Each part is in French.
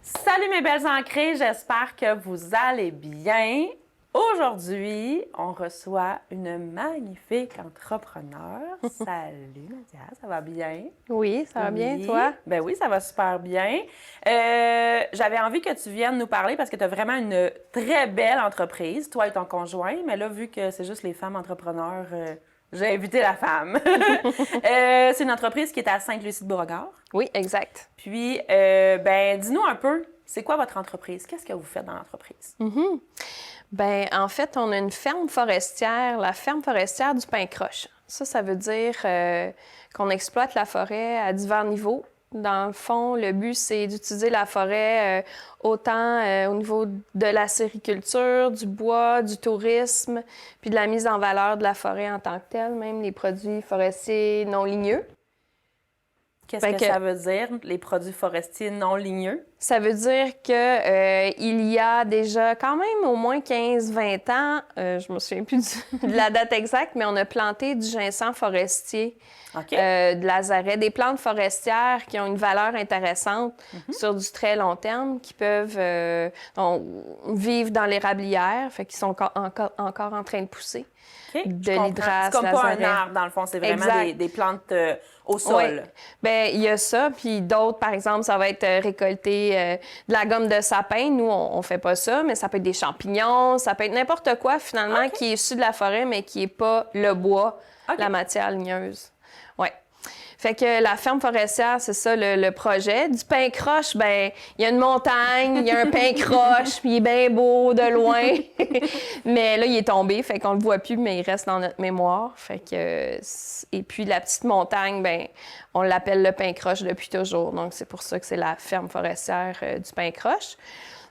Salut mes belles ancrées, j'espère que vous allez bien. Aujourd'hui, on reçoit une magnifique entrepreneur. Salut Nadia, ça va bien? Oui, ça va bien, Oui. toi? Ben oui, ça va super bien. J'avais envie que tu viennes nous parler parce que tu as vraiment une très belle entreprise, toi et ton conjoint. Mais là, vu que c'est juste les femmes entrepreneurs, j'ai invité la femme. C'est une entreprise qui est à Sainte-Lucie-de-Beauregard. Oui, exact. Puis, dis-nous un peu, c'est quoi votre entreprise? Qu'est-ce que vous faites dans l'entreprise? Ben, en fait, on a une ferme forestière, la ferme forestière du Pin-Croche. Ça veut dire qu'on exploite la forêt à divers niveaux. Dans le fond, le but, c'est d'utiliser la forêt autant au niveau de la sériculture, du bois, du tourisme, puis de la mise en valeur de la forêt en tant que telle, même les produits forestiers non ligneux. Qu'est-ce que ça veut dire, les produits forestiers non ligneux? Ça veut dire que il y a déjà quand même au moins 15-20 ans, je me souviens plus de la date exacte, mais on a planté du ginseng forestier, de l'azareth, des plantes forestières qui ont une valeur intéressante sur du très long terme, qui peuvent vivre dans l'érablière, fait qu'ils sont encore en train de pousser. Okay. De l'hydrasse, c'est comme pas un arbre, dans le fond, c'est vraiment des plantes au sol. Oui. Bien, il y a ça, puis d'autres, par exemple, ça va être récolter de la gomme de sapin. Nous, on fait pas ça, mais ça peut être des champignons, ça peut être n'importe quoi, finalement, qui est issu de la forêt, mais qui est pas le bois, la matière ligneuse. Oui. Fait que la ferme forestière, c'est ça le projet. Du pain croche, ben il y a une montagne, il y a un pain croche, puis il est bien beau de loin. Mais là, il est tombé, fait qu'on le voit plus, mais il reste dans notre mémoire. Fait que et puis la petite montagne, ben on l'appelle le pain croche depuis toujours. Donc c'est pour ça que c'est la ferme forestière du pain croche.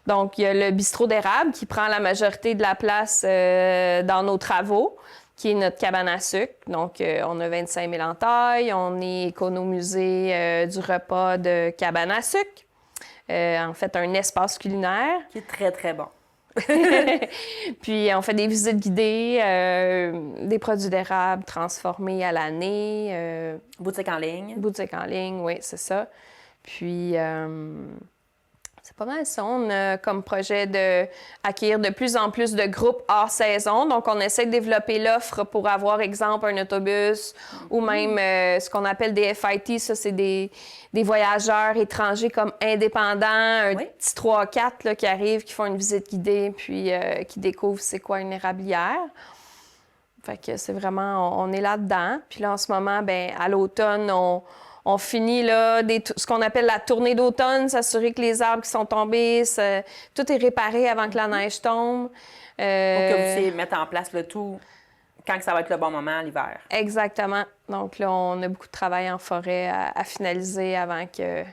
Donc il y a le bistrot d'érable qui prend la majorité de la place dans nos travaux, qui est notre cabane à sucre. Donc, on a 25 000 entailles. On est économusée du repas de cabane à sucre. En fait, un espace culinaire. Qui est très, très bon. Puis, on fait des visites guidées, des produits d'érable transformés à l'année. Boutique en ligne. Boutique en ligne, oui, c'est ça. Puis... c'est pas mal ça. On a comme projet d'acquérir de plus en plus de groupes hors saison. Donc, on essaie de développer l'offre pour avoir, exemple, un autobus ou même ce qu'on appelle des FIT. Ça, c'est des voyageurs étrangers comme indépendants, un petit 3-4 là, qui arrivent, qui font une visite guidée, puis qui découvrent c'est quoi une érablière. Fait que c'est vraiment, on est là-dedans. Puis là, en ce moment, ben à l'automne, on finit là, ce qu'on appelle la tournée d'automne, s'assurer que les arbres qui sont tombés, tout est réparé avant que la neige tombe. Pour que vous puissiez mettre en place le tout quand ça va être le bon moment, l'hiver. Exactement. Donc là, on a beaucoup de travail en forêt à finaliser avant que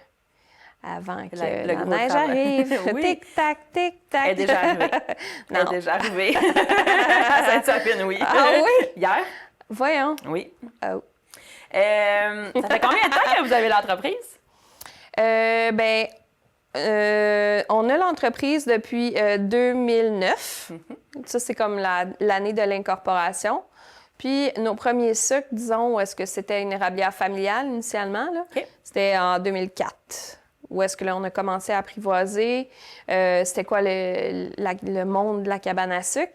la neige arrive. Oui. Tic-tac, tic-tac. Elle est déjà arrivée. Elle est déjà arrivée. À Sainte-Sophie, oui. Ah oui? Hier? Voyons. Oui. Oh. Ça fait combien de temps que vous avez l'entreprise? On a l'entreprise depuis 2009. Ça, c'est comme l'année de l'incorporation. Puis nos premiers sucres, disons, est-ce que c'était une érablière familiale initialement? Là? C'était en 2004. Où est-ce que là, on a commencé à apprivoiser? C'était quoi le monde de la cabane à sucre?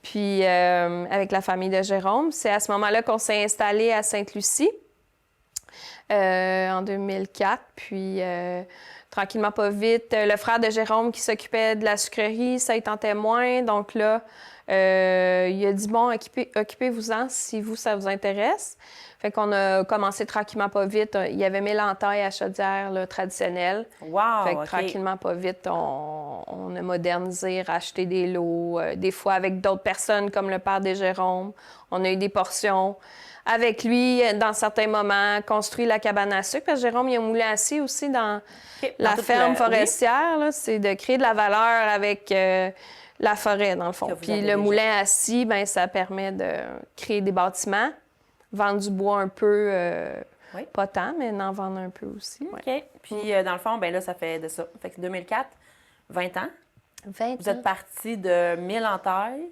Puis, avec la famille de Jérôme, c'est à ce moment-là qu'on s'est installé à Sainte-Lucie en 2004. Puis, tranquillement, pas vite, le frère de Jérôme qui s'occupait de la sucrerie, ça y tentait moins. Donc là, il a dit, bon, occupez-vous-en si ça vous intéresse. Fait qu'on a commencé tranquillement, pas vite. Il y avait 1000 entailles à chaudière là, traditionnelles. Wow! Fait que tranquillement, pas vite, on a modernisé, racheté des lots. Des fois avec d'autres personnes comme le père de Jérôme. On a eu des portions avec lui dans certains moments, construit la cabane à sucre. Parce que Jérôme, il a un moulin à scie aussi dans la ferme forestière. Là, c'est de créer de la valeur avec la forêt, dans le fond. Puis le moulin à scie, ben, ça permet de créer des bâtiments, vendre du bois un peu, pas tant, mais en vendre un peu aussi. OK. Puis dans le fond, ben là, ça fait de ça. Fait que 2004, 20 ans. 20 ans. Vous êtes parti de 1000 entailles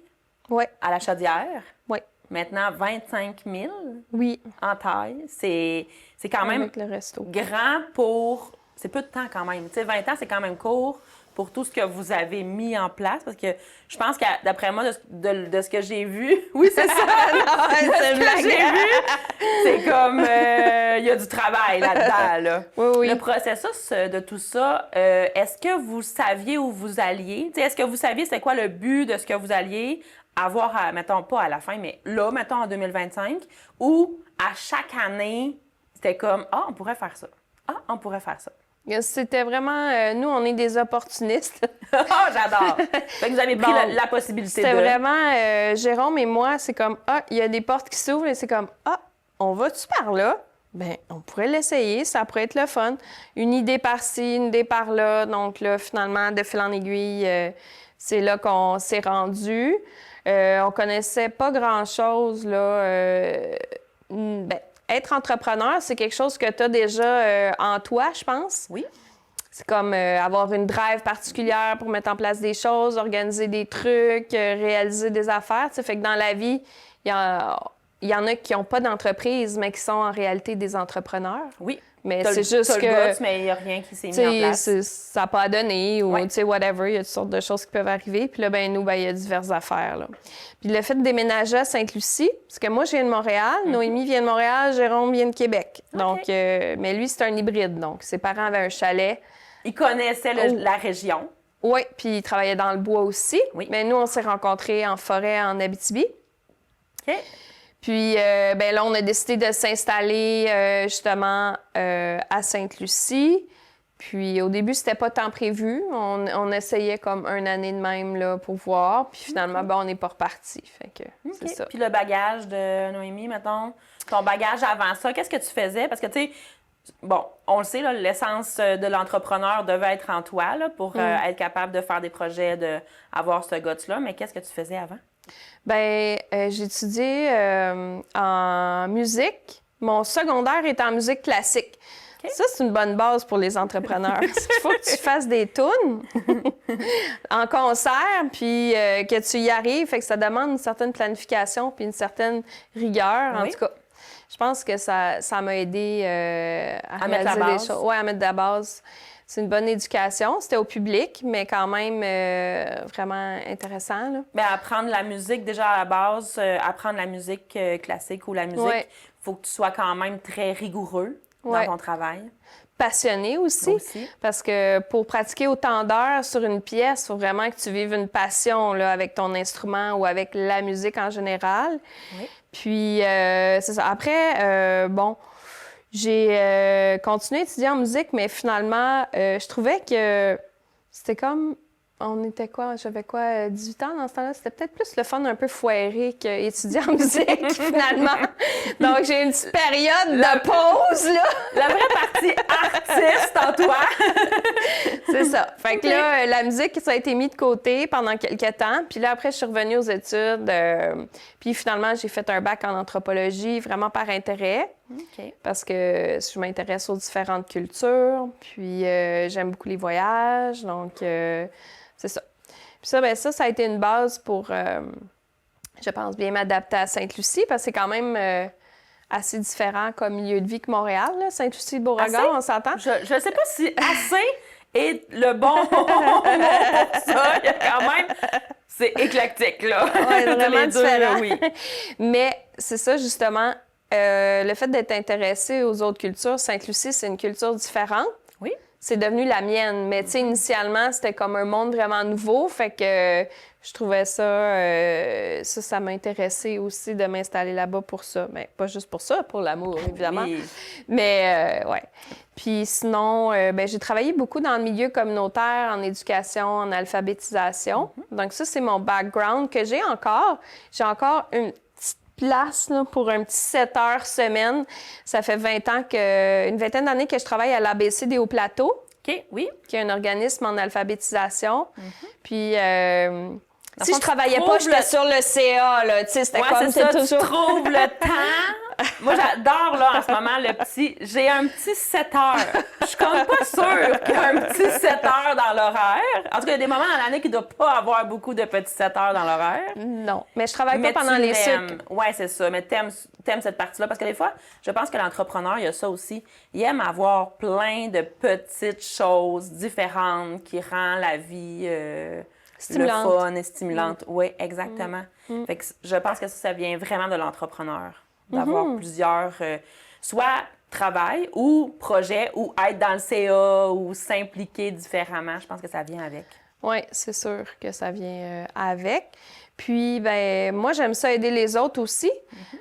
à la chaudière. Oui. Maintenant, 25 000 oui. entailles. C'est quand même avec le resto. grand pour c'est peu de temps quand même. Tu sais, 20 ans, c'est quand même court pour tout ce que vous avez mis en place. Parce que je pense que, d'après moi, de ce que j'ai vu, oui, c'est ça, de ce que j'ai vu, c'est comme, il y a du travail là-dedans, là. Oui. Le processus de tout ça, est-ce que vous saviez où vous alliez? Tu sais, est-ce que vous saviez c'était quoi le but de ce que vous alliez avoir, mettons, pas à la fin, mais là, mettons, en 2025, ou à chaque année, c'était comme, ah, on pourrait faire ça. Ah, on pourrait faire ça. C'était vraiment... nous, on est des opportunistes. Ah, j'adore! Fait que vous avez pris la possibilité de... C'était vraiment... Jérôme et moi, c'est comme, ah, il y a des portes qui s'ouvrent et c'est comme, ah, on va-tu par là? Bien, on pourrait l'essayer, ça pourrait être le fun. Une idée par-ci, une idée par-là. Donc là, finalement, de fil en aiguille, c'est là qu'on s'est rendu. On connaissait pas grand-chose, là. Être entrepreneur, c'est quelque chose que tu as déjà en toi, je pense. Oui. C'est comme avoir une drive particulière pour mettre en place des choses, organiser des trucs, réaliser des affaires. T'sais. Fait que dans la vie, il y en a qui n'ont pas d'entreprise, mais qui sont en réalité des entrepreneurs. Oui. Mais c'est juste que... le mais il n'y a rien qui s'est mis en place. Ça n'a pas donné ou, whatever. Il y a toutes sortes de choses qui peuvent arriver. Puis là, nous, il y a diverses affaires, là. Puis le fait de déménager à Sainte-Lucie, parce que moi, je viens de Montréal, Noémie vient de Montréal, Jérôme vient de Québec. Okay. Donc, mais lui, c'est un hybride. Donc, ses parents avaient un chalet. Il connaissait la région. Oui, puis il travaillait dans le bois aussi. Oui. Mais nous, on s'est rencontrés en forêt en Abitibi. OK. Puis là, on a décidé de s'installer justement à Sainte-Lucie. Puis au début, c'était pas tant prévu. On essayait comme une année de même là, pour voir. Puis finalement, on n'est pas reparti. Fait que c'est ça. Puis le bagage de Noémie, mettons, ton bagage avant ça, qu'est-ce que tu faisais? Parce que, tu sais, bon, on le sait, là, l'essence de l'entrepreneur devait être en toi là, pour être capable de faire des projets, d'avoir ce guts-là. Mais qu'est-ce que tu faisais avant? Bien, j'ai étudié en musique. Mon secondaire est en musique classique. Okay. Ça, c'est une bonne base pour les entrepreneurs. Il faut que tu fasses des tunes en concert, puis que tu y arrives. Fait que ça demande une certaine planification puis une certaine rigueur. En tout cas, je pense que ça m'a aidé à réaliser des choses. Oui, à mettre de la base. C'est une bonne éducation. C'était au public, mais quand même vraiment intéressant. Là. Bien, apprendre la musique, déjà à la base, apprendre la musique classique ou la musique, il faut que tu sois quand même très rigoureux dans ton travail. Passionné aussi, parce que pour pratiquer autant d'heures sur une pièce, il faut vraiment que tu vives une passion là, avec ton instrument ou avec la musique en général. Oui. Puis, c'est ça. Après, j'ai continué à étudier en musique, mais finalement, je trouvais que c'était comme... On était quoi? J'avais quoi? 18 ans dans ce temps-là? C'était peut-être plus le fun un peu foiré qu'étudier en musique, finalement. Donc, j'ai une petite période de pause, là. La vraie partie artiste en toi. C'est ça. Fait que là, la musique, ça a été mis de côté pendant quelques temps. Puis là, après, je suis revenue aux études. Puis finalement, j'ai fait un bac en anthropologie, vraiment par intérêt. Okay. Parce que je m'intéresse aux différentes cultures. Puis j'aime beaucoup les voyages. Donc... c'est ça. Puis ça a été une base pour, je pense, bien m'adapter à Sainte-Lucie, parce que c'est quand même assez différent comme milieu de vie que Montréal, là. Sainte-Lucie-Beauregard, on s'entend? Je sais pas si assez est le bon mot pour ça. Il y a quand même... C'est éclectique, là. Oui, vraiment différent. Oui. Mais c'est ça, justement, le fait d'être intéressé aux autres cultures, Sainte-Lucie, c'est une culture différente. Oui. C'est devenu la mienne. Mais, tu sais, initialement, c'était comme un monde vraiment nouveau. Fait que je trouvais ça m'intéressait aussi de m'installer là-bas pour ça. Mais pas juste pour ça, pour l'amour, évidemment. Oui. Mais, ouais. Puis sinon, j'ai travaillé beaucoup dans le milieu communautaire, en éducation, en alphabétisation. Donc ça, c'est mon background que j'ai encore. J'ai encore une place là, pour un petit 7 heures semaine. Ça fait une vingtaine d'années que je travaille à l'ABC des Hauts-Plateaux. OK, oui. Qui est un organisme en alphabétisation. Puis, si je travaillais pas, j'étais sur le CA, là. Tu sais, c'était comme... c'est ça, toujours... tu trouves le temps Moi, j'adore, là, en ce moment, j'ai un petit 7 heures. Je suis comme pas sûre qu'il y a un petit 7 heures dans l'horaire. En tout cas, il y a des moments dans l'année qu'il ne doit pas avoir beaucoup de petits 7 heures dans l'horaire. Non, mais je travaille pas pendant les sucres. Oui, c'est ça. Mais t'aimes cette partie-là. Parce que des fois, je pense que l'entrepreneur, il y a ça aussi. Il aime avoir plein de petites choses différentes qui rendent la vie stimulante. le fun et stimulante. Oui, exactement. Fait que je pense que ça vient vraiment de l'entrepreneur. D'avoir plusieurs, soit travail ou projet, ou être dans le CA ou s'impliquer différemment. Je pense que ça vient avec. Oui, c'est sûr que ça vient avec. Puis, ben moi, j'aime ça aider les autres aussi.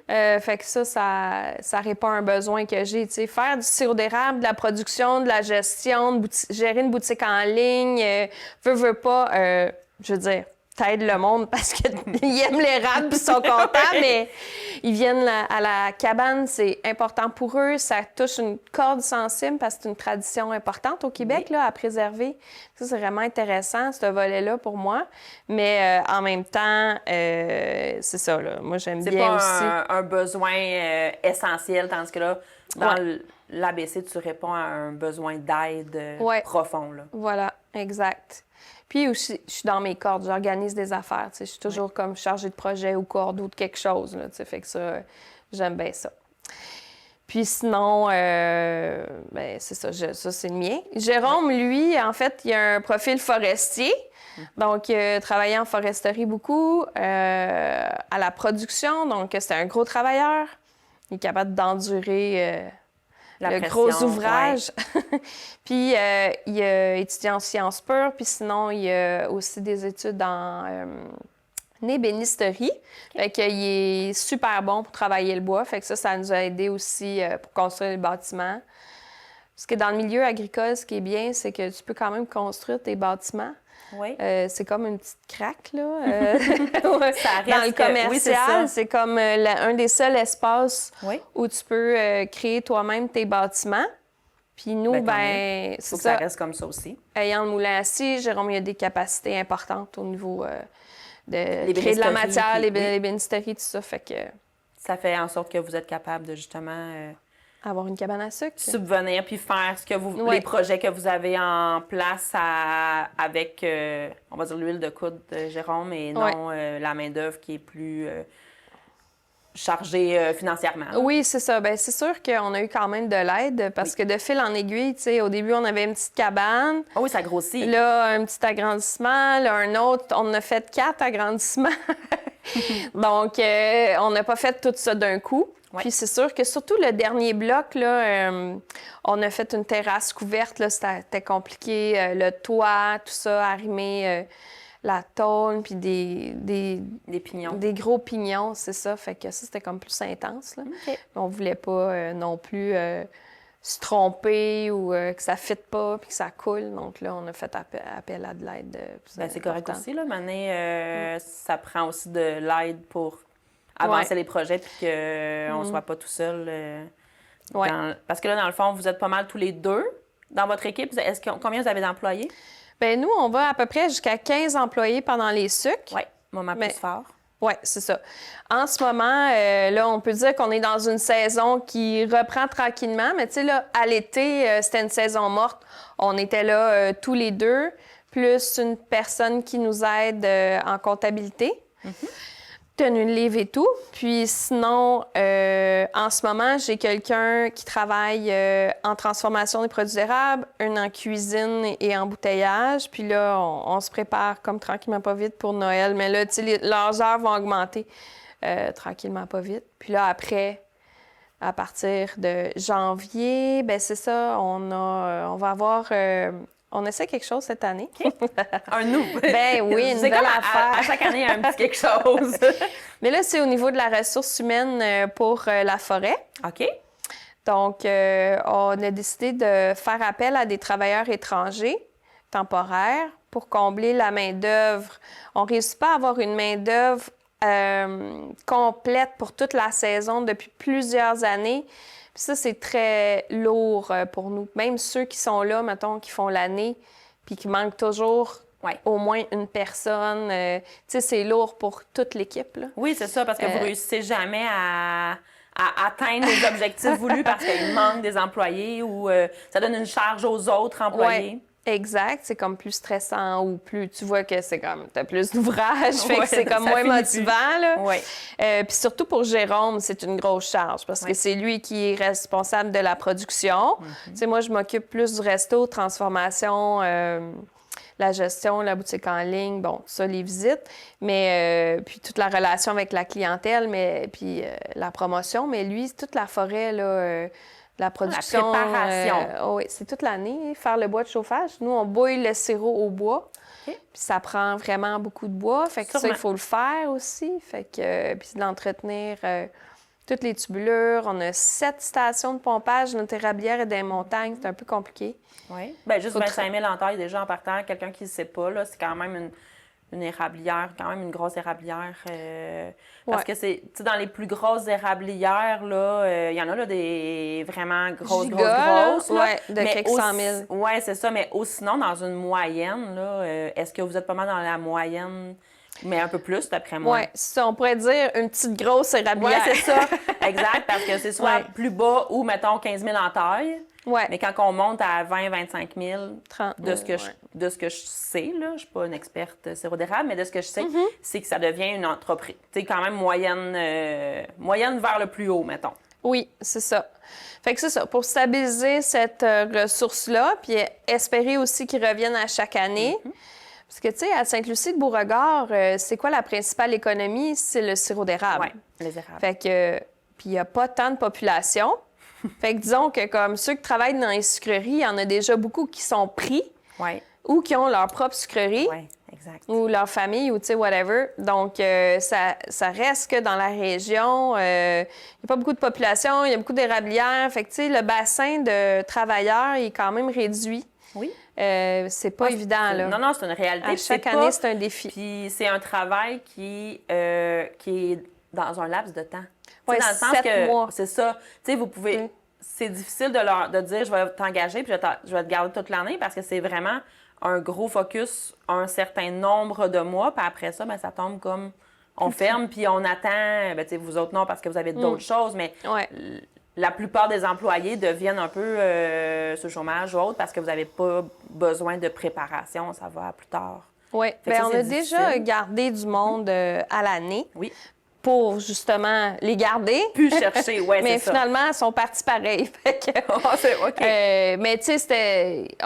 Fait que ça répond à un besoin que j'ai. Tu sais, faire du sirop d'érable, de la production, de la gestion, gérer une boutique en ligne, veux pas, je veux dire, t'aides le monde parce qu'ils aiment l'érable et sont contents, mais ils viennent à la cabane, c'est important pour eux. Ça touche une corde sensible parce que c'est une tradition importante au Québec là, à préserver. Ça, c'est vraiment intéressant, ce volet-là, pour moi. Mais en même temps, c'est ça, là. Moi, j'aime bien aussi. C'est pas un besoin essentiel, tandis que là, dans l'ABC, tu réponds à un besoin d'aide profond. Là. Voilà, exact. Puis aussi, je suis dans mes cordes, j'organise des affaires. Je suis toujours comme chargée de projet ou corde ou de quelque chose. Là, fait que ça, j'aime bien ça. Puis sinon, ben, c'est ça, ça c'est le mien. Jérôme, lui, en fait, il a un profil forestier. Donc, il a travaillé en foresterie beaucoup, à la production. Donc, c'est un gros travailleur. Il est capable d'endurer le gros ouvrage. Puis, il a étudié en sciences pures. Puis sinon, il a aussi des études en ébénisterie. Fait qu'il est super bon pour travailler le bois. Fait que ça nous a aidé aussi pour construire le bâtiment. Parce que dans le milieu agricole, ce qui est bien, c'est que tu peux quand même construire tes bâtiments. Oui. C'est comme une petite craque, là. Ça reste dans le commercial, c'est comme un des seuls espaces où tu peux créer toi-même tes bâtiments. Puis nous, c'est ça. Ça reste comme ça aussi. Ayant le moulin à scie, Jérôme, il a des capacités importantes au niveau de créer de la matière, l'ébénisterie, tout ça. Fait que ça fait en sorte que vous êtes capable de justement avoir une cabane à sucre. Subvenir puis faire ce que les projets que vous avez en place avec, on va dire, l'huile de coude de Jérôme et non la main-d'œuvre qui est plus chargée financièrement. Oui, c'est ça. Bien, c'est sûr qu'on a eu quand même de l'aide parce que de fil en aiguille, tu sais, au début, on avait une petite cabane. Oh oui, ça grossit. Là, un petit agrandissement. Là, un autre, on a fait 4 agrandissements. Donc, on n'a pas fait tout ça d'un coup. Puis c'est sûr que surtout le dernier bloc, là, on a fait une terrasse couverte, là, c'était compliqué. Le toit, tout ça, arrimer la tôle, puis des pignons. Des gros pignons, c'est ça. Fait que ça, c'était comme plus intense. Là. Okay. On voulait pas non plus se tromper ou que ça ne fitte pas puis que ça coule. Donc là, on a fait appel à de l'aide. C'est correct aussi. Là. Maintenant, ça prend aussi de l'aide pour avancer les projets puis qu'on ne soit pas tout seul. Parce que là, dans le fond, vous êtes pas mal tous les deux dans votre équipe. Combien vous avez d'employés? Bien, nous, on va à peu près jusqu'à 15 employés pendant les sucres. Oui, moment plus fort. Oui, c'est ça. En ce moment, là, on peut dire qu'on est dans une saison qui reprend tranquillement, mais tu sais, là, à l'été, c'était une saison morte. On était là tous les deux, plus une personne qui nous aide en comptabilité, tenue de livre et tout. Puis sinon, en ce moment, j'ai quelqu'un qui travaille en transformation des produits érables, une en cuisine et en bouteillage. Puis là, on se prépare comme tranquillement pas vite pour Noël. Mais là, tu sais, leurs heures vont augmenter tranquillement pas vite. Puis là, après, à partir de janvier, ben c'est ça, on va avoir... on essaie quelque chose cette année. Un nouveau. Ben oui, une nouvelle affaire. À chaque année, il y a un petit quelque chose. Mais là, c'est au niveau de la ressource humaine pour la forêt. OK. Donc, on a décidé de faire appel à des travailleurs étrangers temporaires pour combler la main-d'œuvre. On ne réussit pas à avoir une main-d'œuvre complète pour toute la saison depuis plusieurs années. Puis ça, c'est très lourd pour nous. Même ceux qui sont là, mettons, qui font l'année, puis qui manquent toujours au moins une personne. Tu sais, c'est lourd pour toute l'équipe. Là. Oui, c'est ça, parce que vous ne réussissez jamais à à atteindre les objectifs voulus parce qu'il manque des employés ou ça donne une charge aux autres employés. Ouais. Exact, c'est comme plus stressant ou plus tu vois que c'est comme t'as plus d'ouvrage, fait que c'est comme moins motivant là. Ouais. Puis surtout pour Jérôme, c'est une grosse charge parce que c'est lui qui est responsable de la production. Tu sais, moi je m'occupe plus du resto, transformation, la gestion, la boutique en ligne, bon, ça les visites, mais puis toute la relation avec la clientèle, mais puis la promotion, mais lui toute la forêt là. La production. La préparation. Oui, c'est toute l'année, faire le bois de chauffage. Nous, on bouille le sirop au bois. Puis ça prend vraiment beaucoup de bois. Fait que ça, il faut le faire aussi. Fait que, puis l'entretenir, toutes les tubulures. On a 7 stations de pompage. Notre érablière est des montagnes. C'est un peu compliqué. Oui. Bien, juste 25 000 en taille déjà en partant. Quelqu'un qui ne sait pas, là, c'est quand même une érablière, quand même une grosse érablière. Parce que c'est, tu sais, dans les plus grosses érablières, là, il y en a là, des vraiment grosses. Là, là, de quelques 100 000. Oui, c'est ça. Mais sinon, dans une moyenne, là, est-ce que vous êtes pas mal dans la moyenne, mais un peu plus, d'après moi? Oui, ça, on pourrait dire une petite grosse érablière. Oui, c'est ça. Exact, parce que c'est soit plus bas ou, mettons, 15 000 en taille. Ouais. Mais quand on monte à 20-25 000, 30 000, de ce que je sais, là, je ne suis pas une experte sirop d'érable, mais de ce que je sais, c'est que ça devient une entreprise. Tu sais, quand même moyenne vers le plus haut, mettons. Oui, c'est ça. Fait que c'est ça. Pour stabiliser cette ressource-là, puis espérer aussi qu'ils reviennent à chaque année. Parce que, tu sais, à Sainte-Lucie-de-Beauregard, c'est quoi la principale économie? C'est le sirop d'érable. Oui, les érables. Fait que, puis il n'y a pas tant de population. Fait que disons que comme ceux qui travaillent dans les sucreries, il y en a déjà beaucoup qui sont pris ou qui ont leur propre sucrerie ou leur famille ou tu sais, whatever. Donc, ça reste que dans la région, il n'y a pas beaucoup de population, il y a beaucoup d'érablières. Fait que, tu sais, le bassin de travailleurs est quand même réduit. Oui. C'est pas évident, là. Non, c'est une réalité. À chaque année, c'est un défi. Puis c'est un travail qui est dans un laps de temps. Oui, dans le sens 7 mois. C'est ça. Tu sais, vous pouvez... C'est difficile de dire, je vais t'engager puis je vais te garder toute l'année parce que c'est vraiment un gros focus un certain nombre de mois. Puis après ça, bien, ça tombe comme... On ferme puis on attend... Bien, tu sais, vous autres, non, parce que vous avez d'autres choses, mais... La plupart des employés deviennent un peu sur chômage ou autre parce que vous n'avez pas besoin de préparation. Ça va plus tard. Oui. Bien, on a déjà gardé du monde à l'année. Oui. Pour justement les garder. Puis chercher, oui, c'est ça. Mais finalement, ils sont partis pareil. Fait que, OK. Mais tu sais, c'était...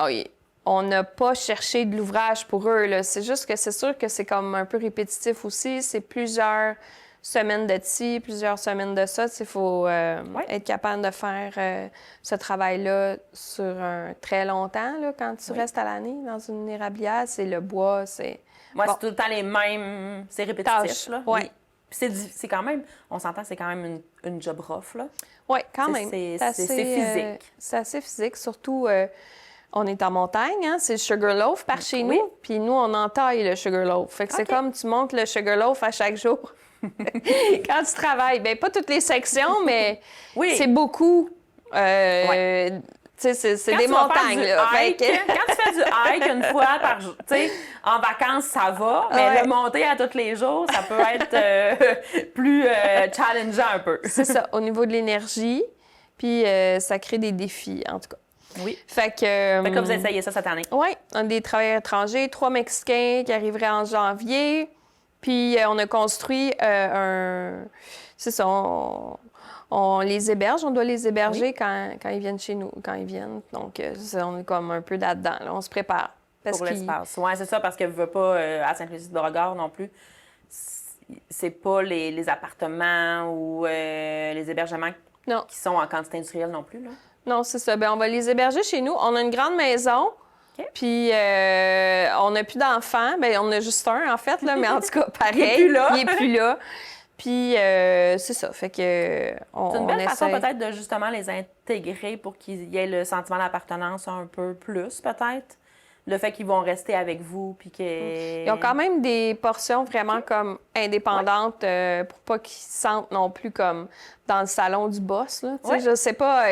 on n'a pas cherché de l'ouvrage pour eux, là. C'est juste que c'est sûr que c'est comme un peu répétitif aussi. C'est plusieurs semaines de ci, plusieurs semaines de ça. Il faut être capable de faire ce travail-là sur un très longtemps, là, quand tu restes à l'année dans une érablière. C'est le bois, c'est... Moi, c'est tout le temps les mêmes... C'est répétitif, là. Oui. C'est quand même... On s'entend, c'est quand même une job rough, là. Oui, quand même. C'est physique. C'est assez physique, surtout... on est en montagne, hein? C'est le sugar loaf par chez nous. Puis nous, on entaille le sugar loaf. Fait que c'est comme tu montes le sugar loaf à chaque jour. Quand tu travailles. Bien, pas toutes les sections, mais c'est beaucoup. C'est des montagnes. Là. Quand tu fais du hike une fois par jour, en vacances, ça va, mais le monter à tous les jours, ça peut être plus challengeant un peu. C'est ça, au niveau de l'énergie. Puis ça crée des défis, en tout cas. Oui. Fait que vous essayez ça cette année. Oui, on a des travailleurs étrangers, 3 Mexicains qui arriveraient en janvier. Puis on a construit c'est ça, on les héberge, on doit les héberger quand ils viennent chez nous, quand ils viennent. Donc, on est comme un peu là-dedans, là. On se prépare. Pour l'espace. Oui, c'est ça, parce que je veux pas, à Sainte-Lucie-de-Beauregard non plus, c'est pas les appartements ou les hébergements qui sont en quantité industrielle non plus, là. Non, c'est ça. Bien, on va les héberger chez nous. On a une grande maison. Puis, on n'a plus d'enfants. Bien, on a juste un, en fait, là, mais en tout cas, pareil. Il est plus là. Puis, c'est ça. Fait que. C'est une belle façon, peut-être, de justement les intégrer pour qu'il y ait le sentiment d'appartenance un peu plus, peut-être. le fait qu'ils vont rester avec vous, puis que... Ils ont quand même des portions vraiment comme indépendantes pour pas qu'ils se sentent non plus comme dans le salon du boss. Là. Ouais. Je sais pas,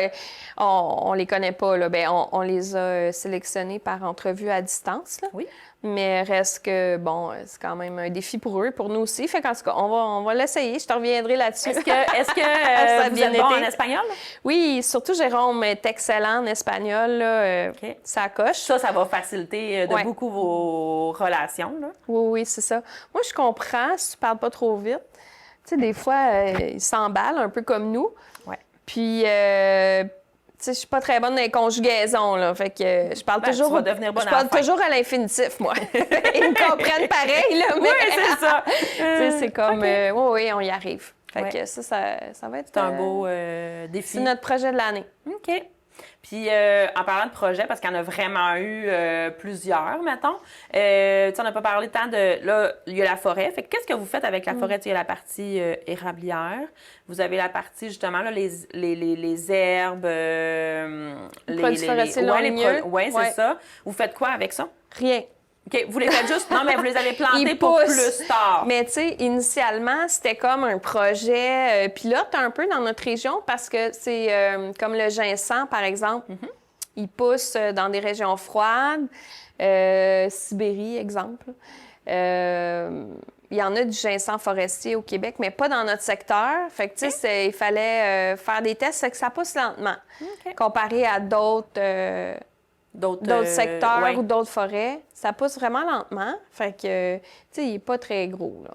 on les connaît pas. Là. Ben, on les a sélectionnés par entrevue à distance. Là. Oui. Mais reste que, bon, c'est quand même un défi pour eux, pour nous aussi. Fait qu'en tout cas, on va l'essayer. Je te reviendrai là-dessus. Est-ce que Ça a vous bien êtes bon été. en espagnol? Oui, surtout Jérôme est excellent en espagnol. Là, OK. ça coche. Ça va faciliter de Ouais. beaucoup vos relations, là. Oui, c'est ça. Moi, je comprends si tu parles pas trop vite. Tu sais, des fois, ils s'emballent un peu comme nous. Ouais. Puis, tu sais, je suis pas très bonne dans les conjugaisons, là. Fait que je parle toujours... tu vas devenir bonne je à parle la fin. toujours à l'infinitif, moi. Ils me comprennent pareil, là, mais... Oui, c'est ça. Tu sais, c'est comme... OK. oui, on y arrive. Fait Ouais. que ça va être... C'est un beau défi. C'est notre projet de l'année. OK. Puis, en parlant de projet, parce qu'il y en a vraiment eu plusieurs, mettons, tu sais, on n'a pas parlé tant de... Là, il y a la forêt. Fait que qu'est-ce que vous faites avec la forêt? Tu sais, il y a la partie érablière. Vous avez la partie, justement, là, les herbes, produits forestiers non ligneux. Oui, c'est Ouais. ça. Vous faites quoi avec ça? Rien. OK, vous les faites juste... Non, mais vous les avez plantés Ils pour poussent. plus tard. Mais tu sais, initialement, c'était comme un projet pilote un peu dans notre région parce que c'est comme le ginseng, par exemple. Il pousse dans des régions froides. Sibérie, exemple. Il y en a du ginseng forestier au Québec, mais pas dans notre secteur. Fait que, tu sais, il fallait faire des tests, c'est que ça pousse lentement. OK. Comparé à d'autres D'autres secteurs ouais. ou d'autres forêts, ça pousse vraiment lentement. Fait que, tu sais, il n'est pas très gros, là.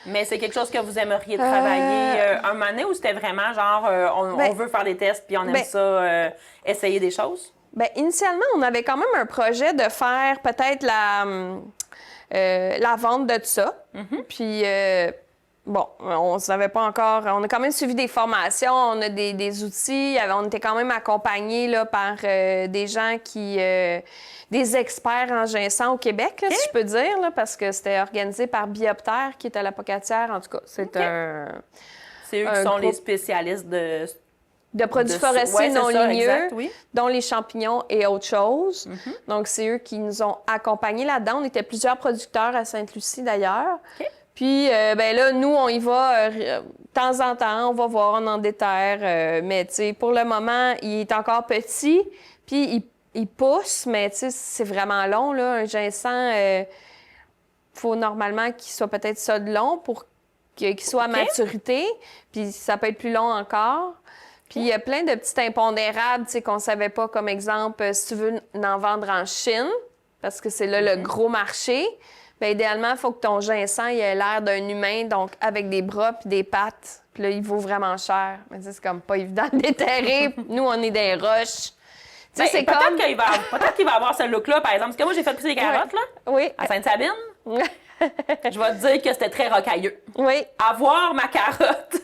Mais c'est quelque chose que vous aimeriez travailler un moment donné ou c'était vraiment genre on veut faire des tests puis on aime ça essayer des choses? Bien, initialement, on avait quand même un projet de faire peut-être la vente de tout ça. Puis, bon, on ne savait pas encore. On a quand même suivi des formations, on a des outils. On était quand même accompagnés là, par des gens qui... des experts en ginseng au Québec, là, si je peux dire, là, parce que c'était organisé par Bioptère, qui est à la Pocatière. En tout cas, c'est C'est eux qui un sont les groupe spécialistes de produits de- forestiers ouais, c'est non ça, ligneux, exact, oui. dont les champignons et autres choses. Donc, c'est eux qui nous ont accompagnés là-dedans. On était plusieurs producteurs à Sainte-Lucie, d'ailleurs. OK. Puis, ben là, nous, on y va de temps en temps. On va voir, on en déterre. Mais, tu sais, pour le moment, il est encore petit. Puis, il pousse, mais, tu sais, c'est vraiment long, là. Un ginseng, il faut normalement qu'il soit peut-être ça de long pour qu'il soit à maturité. Puis, ça peut être plus long encore. Puis, il y a plein de petits impondérables, tu sais, qu'on savait pas, comme exemple, si tu veux en vendre en Chine, parce que c'est là le gros marché, bien, idéalement, il faut que ton ginseng il ait l'air d'un humain, donc avec des bras puis des pattes. Puis là, il vaut vraiment cher. Mais tu sais, c'est comme pas évident de déterrer. Nous, on est des roches. Tu sais, c'est peut-être comme... peut-être qu'il va avoir ce look-là, par exemple. Parce que moi, j'ai fait pousser des carottes, là, Oui. à Sainte-Sabine. Je vais te dire que c'était très rocailleux. Oui. Avoir ma carotte,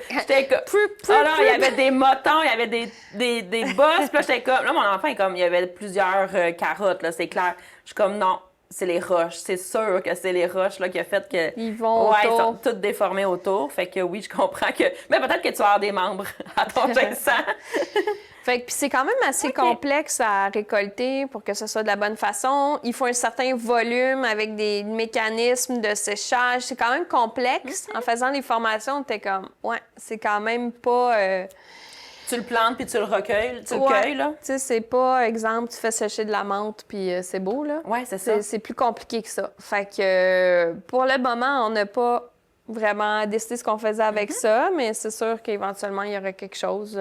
j'étais comme... Ah là, il y avait des motons, il y avait des bosses. Puis là, j'étais comme... Là, mon enfant est comme... Il y avait plusieurs carottes, là, c'est clair. Je suis comme, non, c'est les roches. C'est sûr que c'est les roches, là, qui a fait que... Ils vont ouais, ils autour. sont toutes déformées autour. Fait que oui, je comprends que... Mais peut-être que tu vas avoir des membres à ton ginseng. Fait que puis c'est quand même assez complexe à récolter pour que ce soit de la bonne façon. Il faut un certain volume avec des mécanismes de séchage. C'est quand même complexe. En faisant les formations, t'es comme, ouais, c'est quand même pas... Tu le plantes puis tu le recueilles, tu le Ouais. cueilles, là. Tu sais, c'est pas, exemple, tu fais sécher de la menthe puis c'est beau, là. Ouais, c'est ça. C'est plus compliqué que ça. Fait que pour le moment, on n'a pas vraiment décidé ce qu'on faisait avec ça, mais c'est sûr qu'éventuellement, il y aurait quelque chose.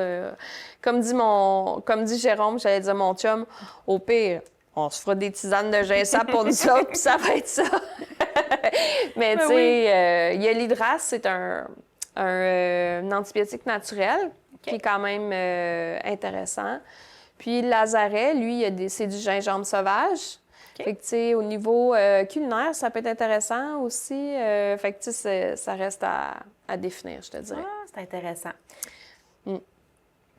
Comme dit Jérôme, j'allais dire mon chum, au pire, on se fera des tisanes de ginseng pour nous autres, puis ça va être ça. Mais tu sais, il y a l'hydrasse, c'est un antibiotique naturel qui est quand même intéressant. Puis le lazaret, lui, c'est du gingembre sauvage. Fait que, tu sais, au niveau culinaire, ça peut être intéressant aussi. Fait que, tu sais, ça reste à définir, je te dirais. Ah, c'est intéressant.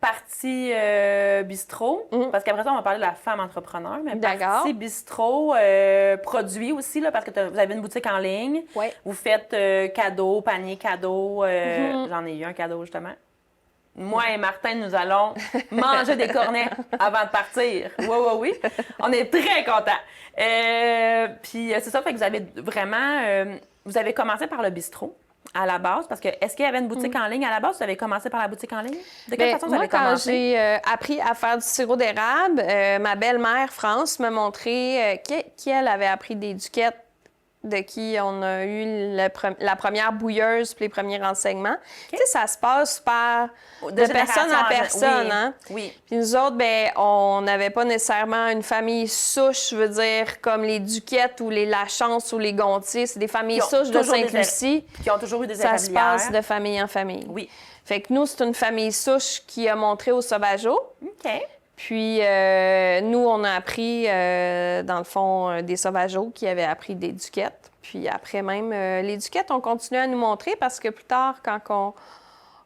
Partie bistrot, parce qu'après ça, on va parler de la femme entrepreneur, mais partie bistrot, produit aussi, là, parce que vous avez une boutique en ligne. Ouais. Vous faites cadeaux, panier cadeaux. J'en ai eu un cadeau, justement. moi et Martin, nous allons manger des cornets avant de partir. Oui, oui, oui. On est très contents. Puis c'est ça, fait que vous avez vraiment... vous avez commencé par le bistrot à la base, parce que est-ce qu'il y avait une boutique en ligne à la base? Vous avez commencé par la boutique en ligne? De quelle façon vous avez commencé? Quand j'ai appris à faire du sirop d'érable, ma belle-mère, France, m'a montré qui elle avait appris des duquettes, de qui on a eu la première bouilleuse puis les premiers renseignements. Okay. Tu sais, ça se passe par de personne à personne, oui. hein? Oui. Puis nous autres, ben on n'avait pas nécessairement une famille souche, je veux dire, comme les Duquettes ou les Lachance ou les Gontier. C'est des familles souches de Sainte-Lucie. Qui ont toujours eu des Ça se passe de famille en famille. Oui. Fait que nous, c'est une famille souche qui a montré au Sauvageau. OK. Puis, nous, on a appris, dans le fond, des Sauvageaux qui avaient appris des Duquettes. Puis après même, les Duquettes, on continué à nous montrer parce que plus tard, quand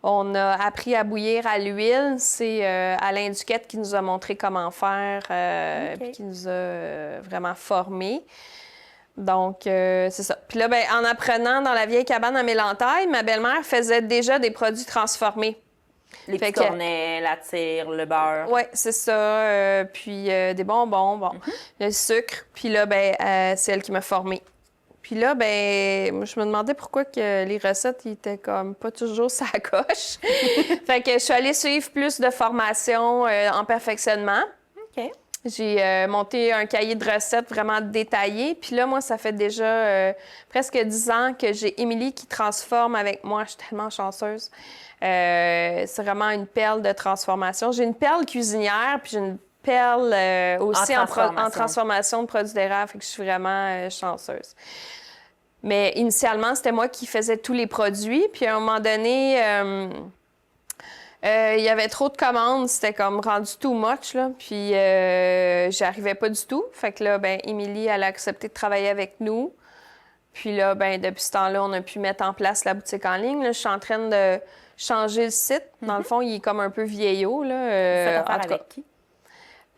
on a appris à bouillir à l'huile, c'est Alain Duquette qui nous a montré comment faire, puis qui nous a vraiment formés. Donc, c'est ça. Puis là, ben, en apprenant dans la vieille cabane à Mélentaille, ma belle-mère faisait déjà des produits transformés. Les petits cornets, la tire, le beurre. Oui, c'est ça. Puis des bonbons, le sucre. Puis là, ben, c'est elle qui m'a formée. Puis là, ben, je me demandais pourquoi que les recettes ils étaient comme pas toujours sa coche. Fait que je suis allée suivre plus de formation en perfectionnement. OK. J'ai monté un cahier de recettes vraiment détaillé. Puis là, moi, ça fait déjà presque 10 ans que j'ai Émilie qui transforme avec moi. Je suis tellement chanceuse. C'est vraiment une perle de transformation. J'ai une perle cuisinière, puis j'ai une perle aussi en transformation de produits d'érable. Fait que je suis vraiment chanceuse. Mais initialement, c'était moi qui faisais tous les produits. Puis à un moment donné, il y avait trop de commandes. C'était comme rendu too much, là. Puis j'y arrivais pas du tout. Fait que là, ben Émilie, elle a accepté de travailler avec nous. Puis là, ben depuis ce temps-là, on a pu mettre en place la boutique en ligne. Là, je suis en train de changer le site. Dans le fond, il est comme un peu vieillot, là. Vous faites affaire avec qui?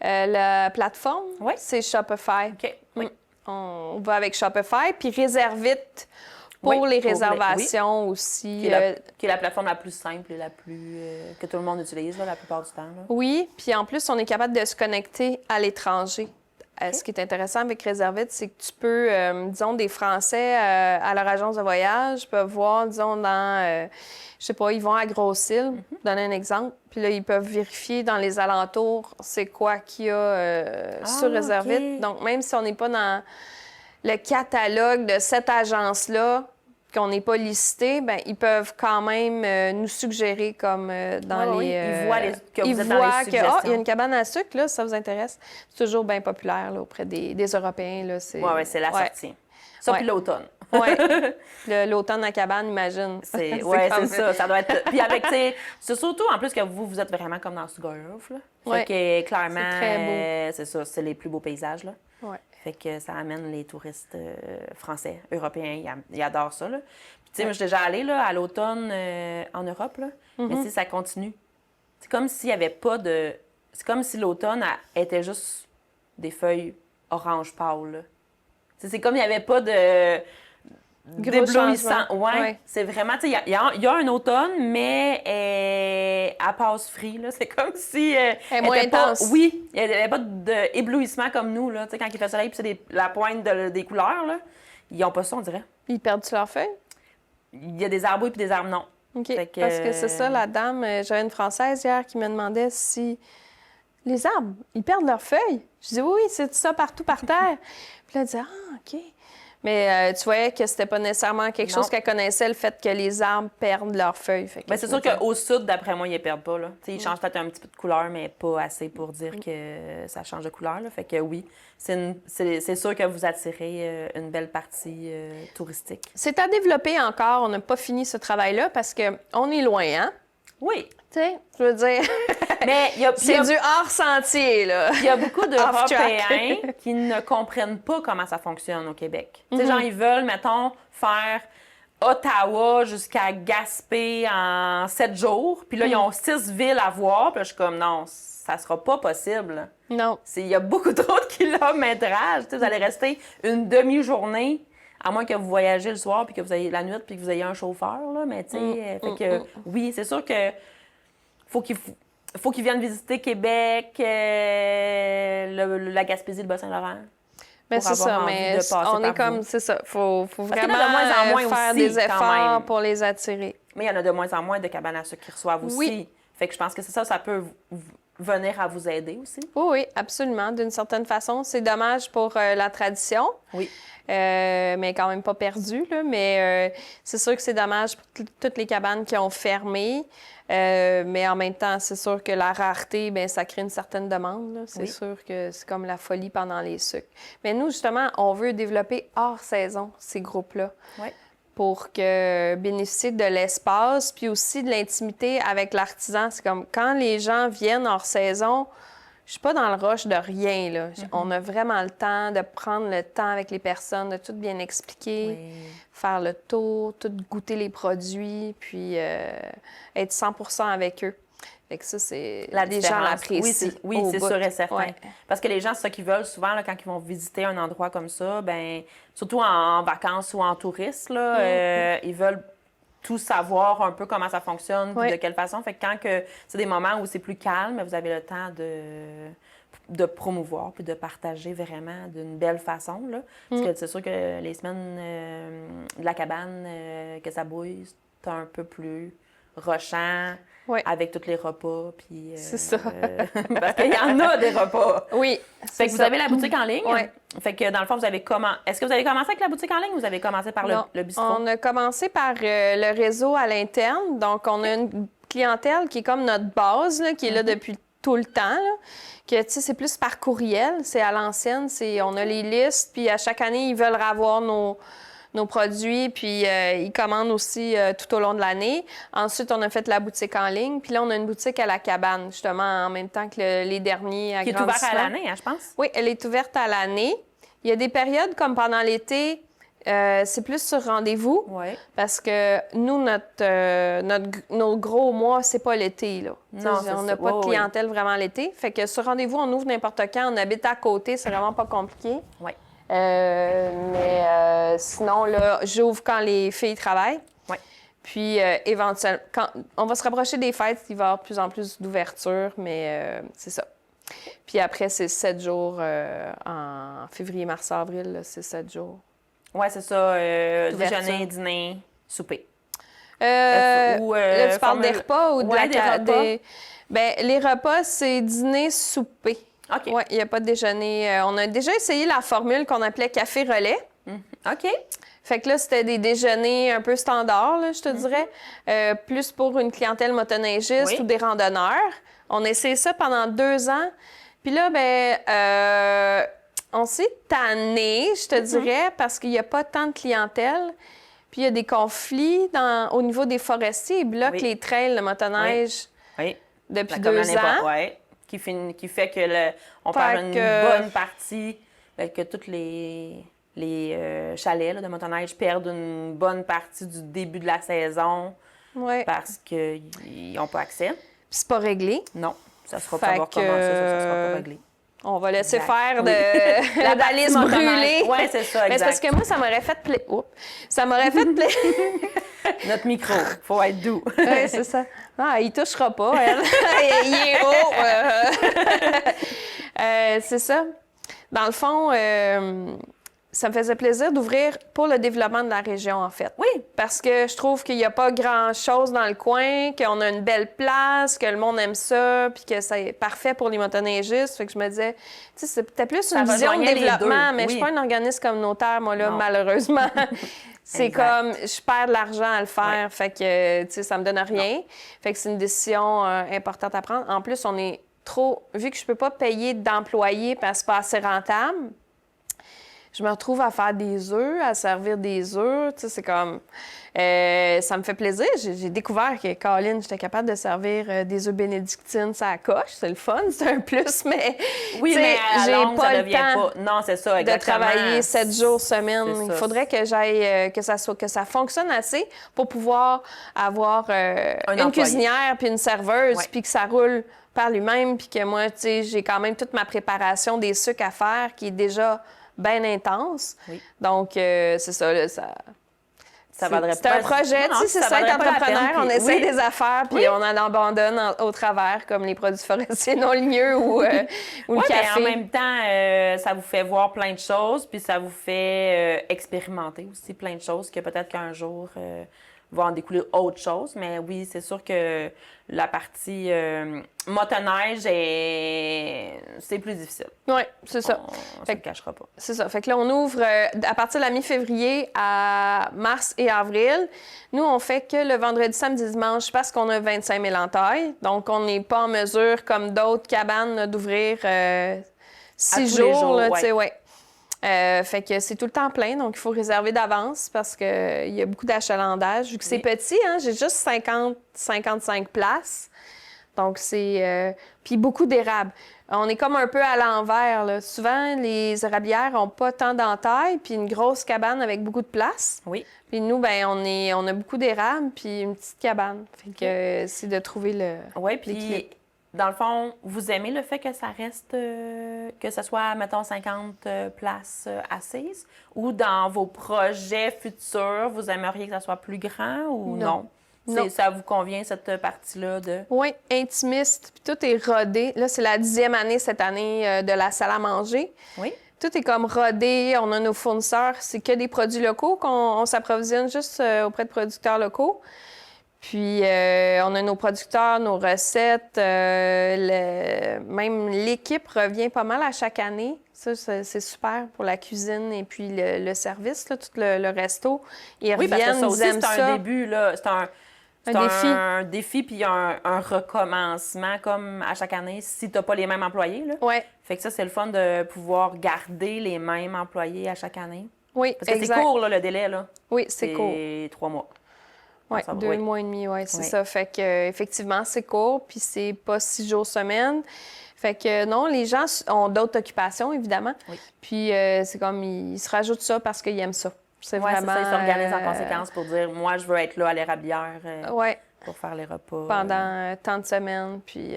La plateforme, c'est Shopify. OK. Oui. On va avec Shopify, puis Réservite pour les réservations aussi. Qui est la plateforme la plus simple et la plus que tout le monde utilise là, la plupart du temps. Là. Oui, puis en plus, on est capable de se connecter à l'étranger. Ce qui est intéressant avec Réservite, c'est que tu peux, disons, des Français à leur agence de voyage peuvent voir, disons, dans, je sais pas, ils vont à Grosse-Île, pour donner un exemple, puis là, ils peuvent vérifier dans les alentours c'est quoi qu'il y a sur Réservite. Okay. Donc, même si on n'est pas dans le catalogue de cette agence-là, qu'on n'est pas listé, ben ils peuvent quand même nous suggérer comme dans les... Ils voient que vous êtes dans les suggestions. Il y a une cabane à sucre, là, si ça vous intéresse. C'est toujours bien populaire là, auprès des Européens. Oui, c'est la sortie. Ça, puis l'automne. Oui, l'automne à cabane, imagine. C'est ça. Ça doit être... Puis avec, c'est surtout, en plus, que vous êtes vraiment comme dans Sugarloaf, là. Fait que, clairement, c'est très beau. C'est ça, c'est les plus beaux paysages, là. Ouais. Fait que ça amène les touristes français, européens, ils adorent ça, là. Puis, tu sais, moi, je suis déjà allée, là, à l'automne en Europe, là. Mais, tu sais, ça continue. C'est comme s'il n'y avait pas de... C'est comme si l'automne était juste des feuilles orange pâle, là. C'est comme il n'y avait pas de... d'éblouissant. Ouais. C'est vraiment, tu sais, il y a un automne, mais elle passe free, là. C'est comme si... elle est moins intense. Oui, il n'y avait pas d'éblouissement comme nous, là. Tu sais, quand il fait soleil, puis c'est la pointe des couleurs, là. Ils n'ont pas ça, on dirait. Ils perdent leurs feuilles? Il y a des arbres oui puis des arbres non. OK. Parce que c'est ça, la dame... J'avais une Française hier qui me demandait si... Les arbres, ils perdent leurs feuilles. Je dis oui, c'est ça partout par terre. Puis là, elle disait OK. Mais tu voyais que c'était pas nécessairement quelque chose qu'elle connaissait, le fait que les arbres perdent leurs feuilles. Bien, c'est sûr qu'au sud, d'après moi, ils ne perdent pas. Là. Ils changent peut-être un petit peu de couleur, mais pas assez pour dire que ça change de couleur. Là. Fait que oui, c'est sûr que vous attirez une belle partie touristique. C'est à développer encore. On n'a pas fini ce travail-là parce qu'on est loin, hein? Oui. Tu sais, je veux dire, mais c'est du hors-sentier, là. Il y a beaucoup d'Européens qui ne comprennent pas comment ça fonctionne au Québec. Tu sais, genre, ils veulent, mettons, faire Ottawa jusqu'à Gaspé en 7 jours. Puis là, ils ont 6 villes à voir. Puis là, je suis comme, non, ça sera pas possible. Non. Il y a beaucoup trop de kilométrage. Tu sais, vous allez rester une demi-journée, à moins que vous voyagez le soir, puis que vous ayez la nuit, puis que vous ayez un chauffeur, là. Mais tu sais, fait que oui, c'est sûr que faut qu'ils viennent visiter Québec, la Gaspésie, le Bas-Saint-Laurent. Mais c'est ça, mais on est comme, c'est ça. Faut vraiment de moins en moins faire aussi, des efforts pour les attirer. Mais il y en a de moins en moins de cabanes à sucre qui reçoivent aussi. Oui. Fait que je pense que c'est ça, ça peut venir à vous aider aussi. Oui, absolument. D'une certaine façon, c'est dommage pour la tradition. Oui. Mais quand même pas perdu, là. Mais c'est sûr que c'est dommage pour toutes les cabanes qui ont fermé. Mais en même temps, c'est sûr que la rareté, bien, ça crée une certaine demande, là. C'est sûr que c'est comme la folie pendant les sucres. Mais nous, justement, on veut développer hors saison ces groupes-là. Oui. Pour que bénéficier de l'espace, puis aussi de l'intimité avec l'artisan. C'est comme quand les gens viennent hors saison, je suis pas dans le rush de rien, là. On a vraiment le temps de prendre le temps avec les personnes, de tout bien expliquer, faire le tour, tout goûter les produits, puis être 100% avec eux. Fait que ça, c'est... Les gens l'apprécient. Oui, c'est sûr et certain. Ouais. Parce que les gens, c'est ça qu'ils veulent souvent, là, quand ils vont visiter un endroit comme ça, ben surtout en vacances ou en tourisme, là, ils veulent tout savoir un peu comment ça fonctionne, puis de quelle façon. Fait que quand c'est des moments où c'est plus calme, vous avez le temps de promouvoir puis de partager vraiment d'une belle façon, là. Parce que c'est sûr que les semaines de la cabane, que ça bouille, c'est un peu plus rushant. Oui. Avec tous les repas, puis... c'est ça. parce qu'il y en a des repas. Oui, fait que vous avez la boutique en ligne. Oui. Fait que dans le fond, Est-ce que vous avez commencé avec la boutique en ligne ou vous avez commencé par le bistrot? On a commencé par le réseau à l'interne. Donc, on a une clientèle qui est comme notre base, là, qui est là depuis tout le temps, là. Que, tu sais, c'est plus par courriel, c'est à l'ancienne. On a les listes, puis à chaque année, ils veulent avoir nos produits, puis ils commandent aussi tout au long de l'année. Ensuite, on a fait la boutique en ligne, puis là, on a une boutique à la cabane, justement, en même temps que les derniers agrandissements. Qui est ouverte à l'année, hein, je pense? Oui, elle est ouverte à l'année. Il y a des périodes, comme pendant l'été, c'est plus sur rendez-vous, parce que nous, nos gros mois, c'est pas l'été, là. Non, on n'a pas de clientèle vraiment l'été. Fait que sur rendez-vous, on ouvre n'importe quand, on habite à côté, c'est vraiment pas compliqué. Oui. Mais sinon, là, j'ouvre quand les filles travaillent. Oui. Puis, éventuellement, quand on va se rapprocher des fêtes, il va y avoir de plus en plus d'ouverture, mais c'est ça. Puis après, c'est 7 jours en février, mars, avril, c'est 7 jours. Oui, c'est ça. Déjeuner, dîner, souper. Là, tu parles des repas ou de des repas? Bien, les repas, c'est dîner, souper. OK. Oui, il n'y a pas de déjeuner. On a déjà essayé la formule qu'on appelait café relais. OK. Fait que là, c'était des déjeuners un peu standards, là, je te dirais. Plus pour une clientèle motoneigiste ou des randonneurs. On a essayé ça pendant 2 ans. Puis là, ben, on s'est tanné, je te dirais, parce qu'il n'y a pas tant de clientèle. Puis il y a des conflits au niveau des forestiers. Ils bloquent les trails de motoneige depuis 2 ans. Oui. Qui fait que on perd une bonne partie, que tous les chalets là, de motoneige perdent une bonne partie du début de la saison parce qu'ils n'ont pas accès. Puis c'est pas réglé. Non, ça sera pas voir comment ça sera pas réglé. On va laisser faire d'aller se brûler. Oui, c'est ça, exact. Mais c'est parce que moi, ça m'aurait fait plaisir. Ça m'aurait fait plaisir. Notre micro, faut être doux. Oui, c'est ça. Ah, il touchera pas, elle. Il est haut. C'est ça. Dans le fond, ça me faisait plaisir d'ouvrir pour le développement de la région, en fait. Oui. Parce que je trouve qu'il n'y a pas grand-chose dans le coin, qu'on a une belle place, que le monde aime ça, puis que c'est parfait pour les motoneigistes. Fait que je me disais, tu sais, c'est peut-être plus une vision de développement, mais je suis pas un organisme communautaire, moi, là, malheureusement. C'est comme, je perds de l'argent à le faire, fait que, tu sais, ça me donne rien. Non. Fait que c'est une décision importante à prendre. En plus, on est vu que je peux pas payer d'employés parce que c'est pas assez rentable, je me retrouve à faire des œufs, à servir des œufs. Tu sais, c'est comme... ça me fait plaisir. J'ai découvert que, Colin, j'étais capable de servir des œufs bénédictines, ça coche. C'est le fun, c'est un plus, mais... Oui, mais j'ai pas ça le temps Non, c'est ça, exactement. de travailler 7 jours semaine. Il faudrait que j'aille... que ça fonctionne assez pour pouvoir avoir une cuisinière puis une serveuse, puis que ça roule par lui-même, puis que moi, tu sais, j'ai quand même toute ma préparation des sucres à faire qui est déjà bien intense. Oui. Donc, c'est ça, là, ça vaudrait C'est un projet, tu sais, c'est ça, être entrepreneur, on essaie des affaires, puis on en abandonne au travers, comme les produits forestiers non ligneux ou le café. Mais en même temps, ça vous fait voir plein de choses, puis ça vous fait expérimenter aussi plein de choses que peut-être qu'un jour va en découler autre chose. Mais oui, c'est sûr que la partie motoneige, c'est plus difficile. Oui, c'est ça. On ne se le cachera pas. C'est ça. Fait que là, on ouvre à partir de la mi-février à mars et avril. Nous, on fait que le vendredi, samedi, dimanche parce qu'on a 25 000 entailles. Donc, on n'est pas en mesure, comme d'autres cabanes, là, d'ouvrir 6 jours. Là, ouais. Fait que c'est tout le temps plein, donc il faut réserver d'avance parce qu'il y a beaucoup d'achalandage. Vu que c'est petit, hein, j'ai juste 50-55 places. Donc, c'est... Puis beaucoup d'érables. On est comme un peu à l'envers, là. Souvent, les érablières n'ont pas tant d'entailles, puis une grosse cabane avec beaucoup de place. Oui. Puis nous, ben on a beaucoup d'érables, puis une petite cabane. Fait que c'est de trouver l'équilibre. Dans le fond, vous aimez le fait que ça reste, que ce soit, mettons, 50 places assises? Ou dans vos projets futurs, vous aimeriez que ça soit plus grand ou non? Non. Ça vous convient, cette partie-là de... Oui, intimiste. Puis tout est rodé. Là, c'est la 10e année cette année de la salle à manger. Oui. Tout est comme rodé. On a nos fournisseurs. C'est que des produits locaux qu'on s'approvisionne juste auprès de producteurs locaux. Puis, on a nos producteurs, nos recettes. Même l'équipe revient pas mal à chaque année. Ça, c'est super pour la cuisine et puis le service, là, tout le resto. Ils reviennent, parce que ça aussi, c'est un début, là. C'est un défi puis un recommencement comme à chaque année si tu n'as pas les mêmes employés. Là. Ouais. Fait que ça, c'est le fun de pouvoir garder les mêmes employés à chaque année. Oui, parce que c'est court, là, le délai. Là. Oui, c'est court. C'est 3 mois. Oui, 2 mois et demi, oui, c'est ça. Fait que effectivement, c'est court, puis c'est pas 6 jours semaine. Fait que non, les gens ont d'autres occupations, évidemment. Oui. Puis c'est comme, ils se rajoutent ça parce qu'ils aiment ça. C'est vraiment... c'est ça, ils s'organisent en conséquence pour dire, moi, je veux être là à l'érablière pour faire les repas. Pendant tant de semaines, puis...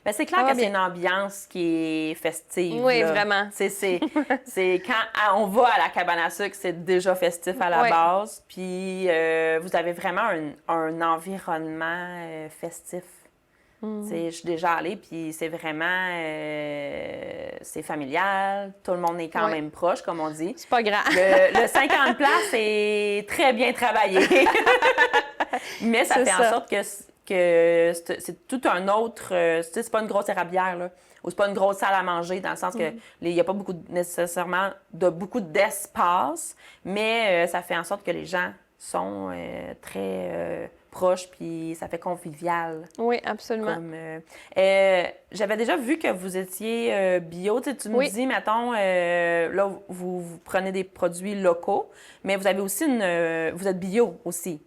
Mais c'est clair que c'est une ambiance qui est festive. Oui, là. vraiment. C'est quand on va à la cabane à sucre, c'est déjà festif à la base. Puis vous avez vraiment un environnement festif. Je suis déjà allée, puis c'est vraiment... c'est familial. Tout le monde est quand même proche, comme on dit. C'est pas grave. Le 50 places est très bien travaillé. Mais ça fait en sorte que c'est tout un autre... c'est pas une grosse érablière, là. Ou c'est pas une grosse salle à manger, dans le sens que il n'y a pas nécessairement beaucoup d'espace, mais ça fait en sorte que les gens sont très proches, puis ça fait convivial. Oui, absolument. J'avais déjà vu que vous étiez bio. Tu me dis, mettons, là, vous prenez des produits locaux, mais vous avez aussi vous êtes bio aussi.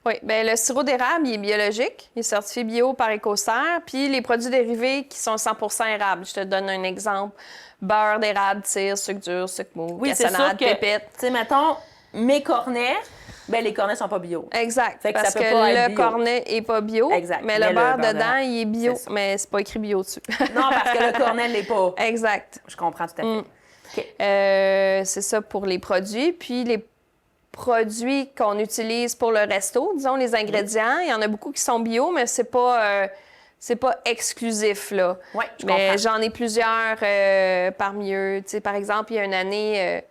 Oui, bien, le sirop d'érable, il est biologique. Il est certifié bio par Écossaire. Puis les produits dérivés qui sont 100% érables. Je te donne un exemple. Beurre d'érable, tire, sucre dur, sucre mou, cassonade, pépite. Tu sais, mettons, mes cornets, ben les cornets sont pas bio. Exact, fait que parce ça peut que pas être le bio. cornet est pas bio, exact. mais le beurre dedans, il est bio, mais c'est pas écrit bio dessus. Non, parce que le cornet l'est pas. Exact. Je comprends tout à fait. Okay. C'est ça pour les produits. Puis les produits qu'on utilise pour le resto, disons les ingrédients, il y en a beaucoup qui sont bio, mais c'est pas exclusif, là. Oui, je comprends. Mais j'en ai plusieurs parmi eux. Tu sais, par exemple, il y a une année...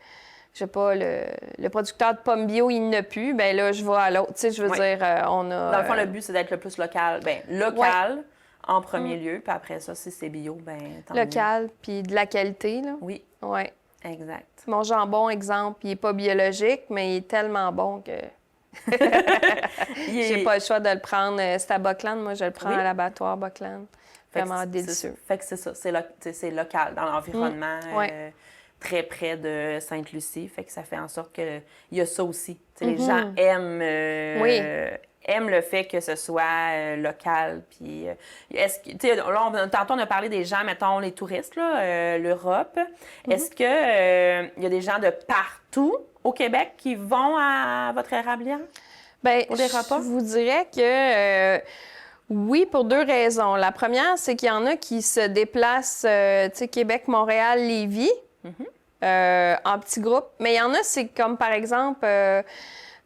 je sais pas, le producteur de pommes bio, il n'a plus, bien là, je vais à l'autre. Tu sais, je veux dire, on a... Dans le fond, le but, c'est d'être le plus local. Bien, local en premier lieu, puis après ça, si c'est bio, bien, tant mieux. Local, puis de la qualité, là. Oui. Oui. Exact. Mon jambon, exemple, il n'est pas biologique, mais il est tellement bon que... J'ai pas le choix de le prendre. C'est à Buckland, moi, je le prends à l'abattoir Buckland. Vraiment délicieux. Fait que c'est ça, c'est local, dans l'environnement... très près de Sainte-Lucie, fait que ça fait en sorte qu'il y a ça aussi. Les gens aiment le fait que ce soit local. Puis, tantôt, on a parlé des gens, mettons, les touristes, là, l'Europe. Est-ce que il y a des gens de partout au Québec qui vont à votre érablière? Bien, pour des repas? Je vous dirais que... oui, pour 2 raisons. La première, c'est qu'il y en a qui se déplacent, tu sais, Québec, Montréal, Lévis, en petits groupes. Mais il y en a, c'est comme, par exemple,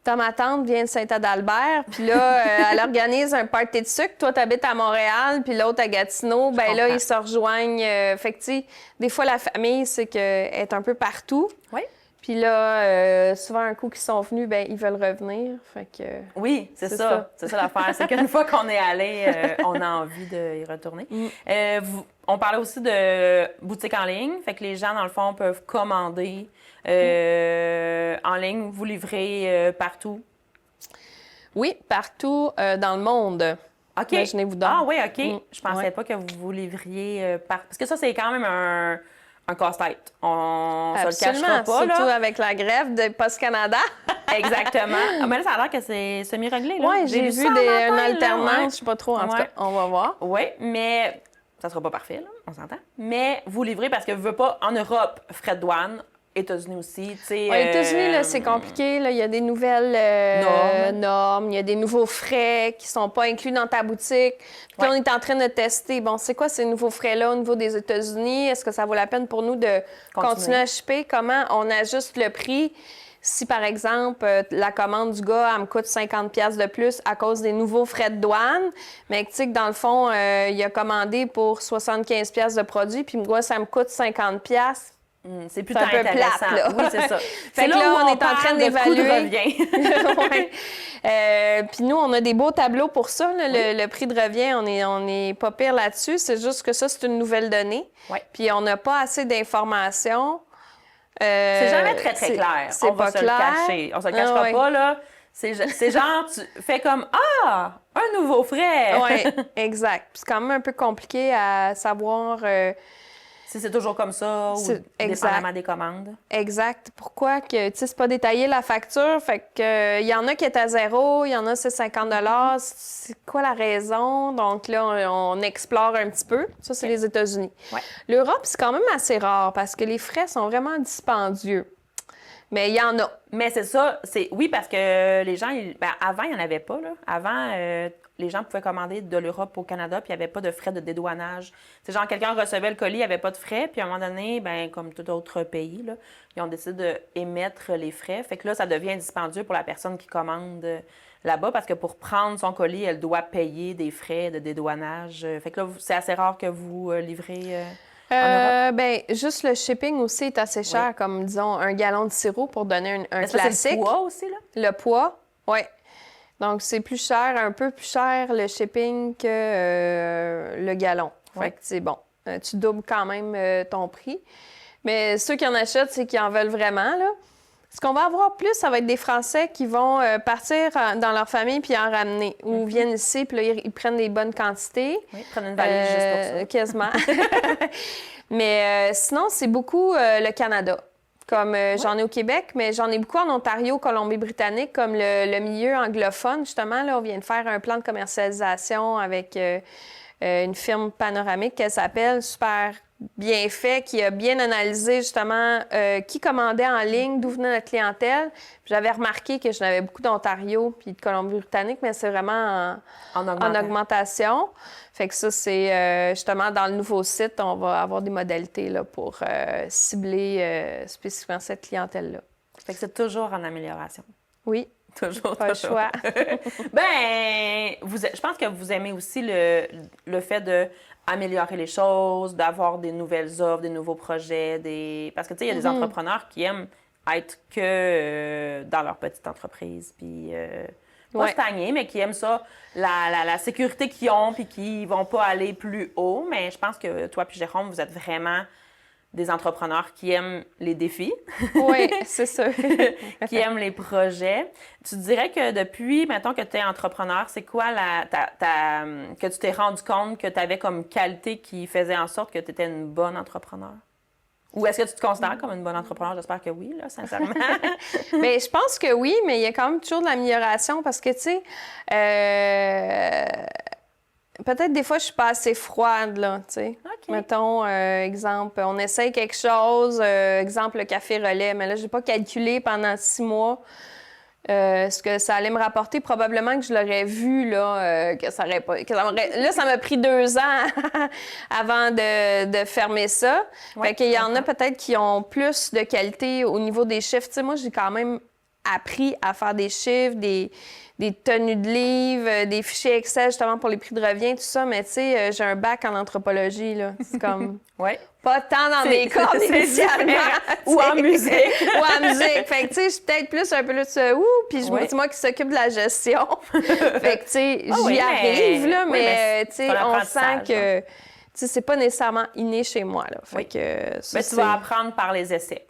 ma tante vient de Saint-Adalbert, puis là, elle organise un party de sucre. Toi, t'habites à Montréal, puis l'autre à Gatineau. Ben là, ils se rejoignent. Fait que, tu sais, des fois, la famille, c'est qu'elle est un peu partout. Oui. Puis là, souvent, un coup qu'ils sont venus, ben ils veulent revenir. Fait que... Oui, c'est ça. C'est ça l'affaire. C'est qu'une fois qu'on est allé, on a envie d'y retourner. On parlait aussi de boutique en ligne. Fait que les gens, dans le fond, peuvent commander en ligne, vous livrez partout. Oui, partout dans le monde. OK. Imaginez-vous donc. Ah oui, OK. Je pensais pas que vous livriez Parce que ça, c'est quand même un casse-tête. On se le cachera pas, surtout là. avec la grève de Post Canada. Exactement. Mais là, ça a l'air que c'est semi-réglé, là. Oui, j'ai vu une alternance. Je sais pas trop, en tout cas. On va voir. Oui, mais ça sera pas parfait, là, on s'entend. Mais vous livrez parce que vous ne voulez pas, en Europe, frais de douane, États-Unis aussi, tu sais... États-Unis, là, c'est compliqué. Là. Il y a des nouvelles normes. Il y a des nouveaux frais qui sont pas inclus dans ta boutique. Puis là, on est en train de tester. Bon, c'est quoi ces nouveaux frais-là au niveau des États-Unis? Est-ce que ça vaut la peine pour nous de continuer à shipper? Comment on ajuste le prix? Si, par exemple, la commande du gars, elle me coûte 50$ de plus à cause des nouveaux frais de douane, mais tu sais que dans le fond, il a commandé pour 75$ de produit, puis moi, ça me coûte 50$. C'est plutôt intéressant. Plate, là. Oui, c'est ça. Fait que là, on est en train d'évaluer. Ouais. Puis nous, on a des beaux tableaux pour ça. Là, le prix de revient, on est pas pire là-dessus. C'est juste que ça, c'est une nouvelle donnée. Ouais. Puis on n'a pas assez d'informations. C'est jamais très, très clair. C'est on va pas se clair. le cacher. On se le cachera pas, là. C'est genre, tu fais comme « Ah! Un nouveau frais! » Oui, exact. Puis c'est quand même un peu compliqué à savoir... si c'est toujours comme ça ou dépendamment des commandes. Exact. Pourquoi que, tu sais, c'est pas détaillé la facture, fait que il y en a qui est à 0, il y en a c'est 50$. C'est quoi la raison? Donc là, on explore un petit peu. Ça, c'est les États-Unis. Ouais. L'Europe, c'est quand même assez rare parce que les frais sont vraiment dispendieux. Mais il y en a. Mais c'est ça. Oui, parce que les gens, avant, il n'y en avait pas, là. Avant, les gens pouvaient commander de l'Europe au Canada, puis il n'y avait pas de frais de dédouanage. C'est genre, quelqu'un recevait le colis, il n'y avait pas de frais, puis à un moment donné, ben comme tout autre pays, là, ils ont décidé d'émettre les frais. Fait que là, ça devient dispendieux pour la personne qui commande là-bas, parce que pour prendre son colis, elle doit payer des frais de dédouanage. Fait que là, c'est assez rare que vous livrez... ben, juste le shipping aussi est assez cher, comme, disons, un gallon de sirop pour donner un classique. C'est le poids aussi, là? Le poids, oui. Donc, c'est plus cher, un peu plus cher le shipping que le gallon. Fait que, c'est bon. Tu doubles quand même ton prix. Mais ceux qui en achètent, c'est qu'ils en veulent vraiment, là. Ce qu'on va avoir plus, ça va être des Français qui vont partir dans leur famille puis en ramener. Ou viennent ici, puis là, ils prennent des bonnes quantités. Oui, ils prennent une valise juste pour ça. Quasiment. Mais sinon, c'est beaucoup le Canada. Comme j'en ai au Québec, mais j'en ai beaucoup en Ontario, Colombie-Britannique, comme le milieu anglophone. Justement, là, on vient de faire un plan de commercialisation avec une firme panoramique qu'elle s'appelle, super bien fait, qui a bien analysé justement qui commandait en ligne, d'où venait notre clientèle. Puis j'avais remarqué que j'en avais beaucoup d'Ontario puis de Colombie-Britannique, mais c'est vraiment en augmentation. Fait que ça, c'est justement dans le nouveau site, on va avoir des modalités là, pour cibler spécifiquement cette clientèle-là. Fait que c'est toujours en amélioration. Oui. Toujours, pas toujours. Le choix. Ben, je pense que vous aimez aussi le fait d'améliorer les choses, d'avoir des nouvelles offres, des nouveaux projets, parce que, tu sais, il y a des entrepreneurs qui aiment être que dans leur petite entreprise, puis pas stagner, mais qui aiment ça, la sécurité qu'ils ont, puis qui vont pas aller plus haut. Mais je pense que toi puis Jérôme, vous êtes vraiment des entrepreneurs qui aiment les défis. Oui, c'est ça. Qui aiment les projets. Tu dirais que depuis, mettons que tu es entrepreneur, c'est quoi que tu t'es rendu compte que tu avais comme qualité qui faisait en sorte que tu étais une bonne entrepreneur? Ou est-ce que tu te considères comme une bonne entrepreneur? J'espère que oui, là, sincèrement. Bien, je pense que oui, mais il y a quand même toujours de l'amélioration parce que, tu sais, peut-être des fois, je suis pas assez froide, là, tu sais. Okay. Mettons, exemple, on essaye quelque chose, exemple, le café relais, mais là, j'ai pas calculé pendant 6 mois ce que ça allait me rapporter. Probablement que je l'aurais vu, là, que ça aurait pas... Là, ça m'a pris 2 ans avant de fermer ça. Ouais, fait qu'il y en a peut-être qui ont plus de qualité au niveau des chiffres. Tu sais, moi, j'ai quand même appris à faire des chiffres, des tenues de livres, des fichiers Excel justement pour les prix de revient, tout ça. Mais tu sais, j'ai un bac en anthropologie, là. C'est comme Ouais. pas tant dans mes cordes initialement. Ou en musique. Ou en musique. Fait que tu sais, je suis peut-être plus un peu plus puis c'est moi qui s'occupe de la gestion. Fait que tu sais, j'y arrive, là, mais tu sais, on sent que tu sais, c'est pas nécessairement inné chez moi, là. Fait que ça, mais tu vas apprendre par les essais.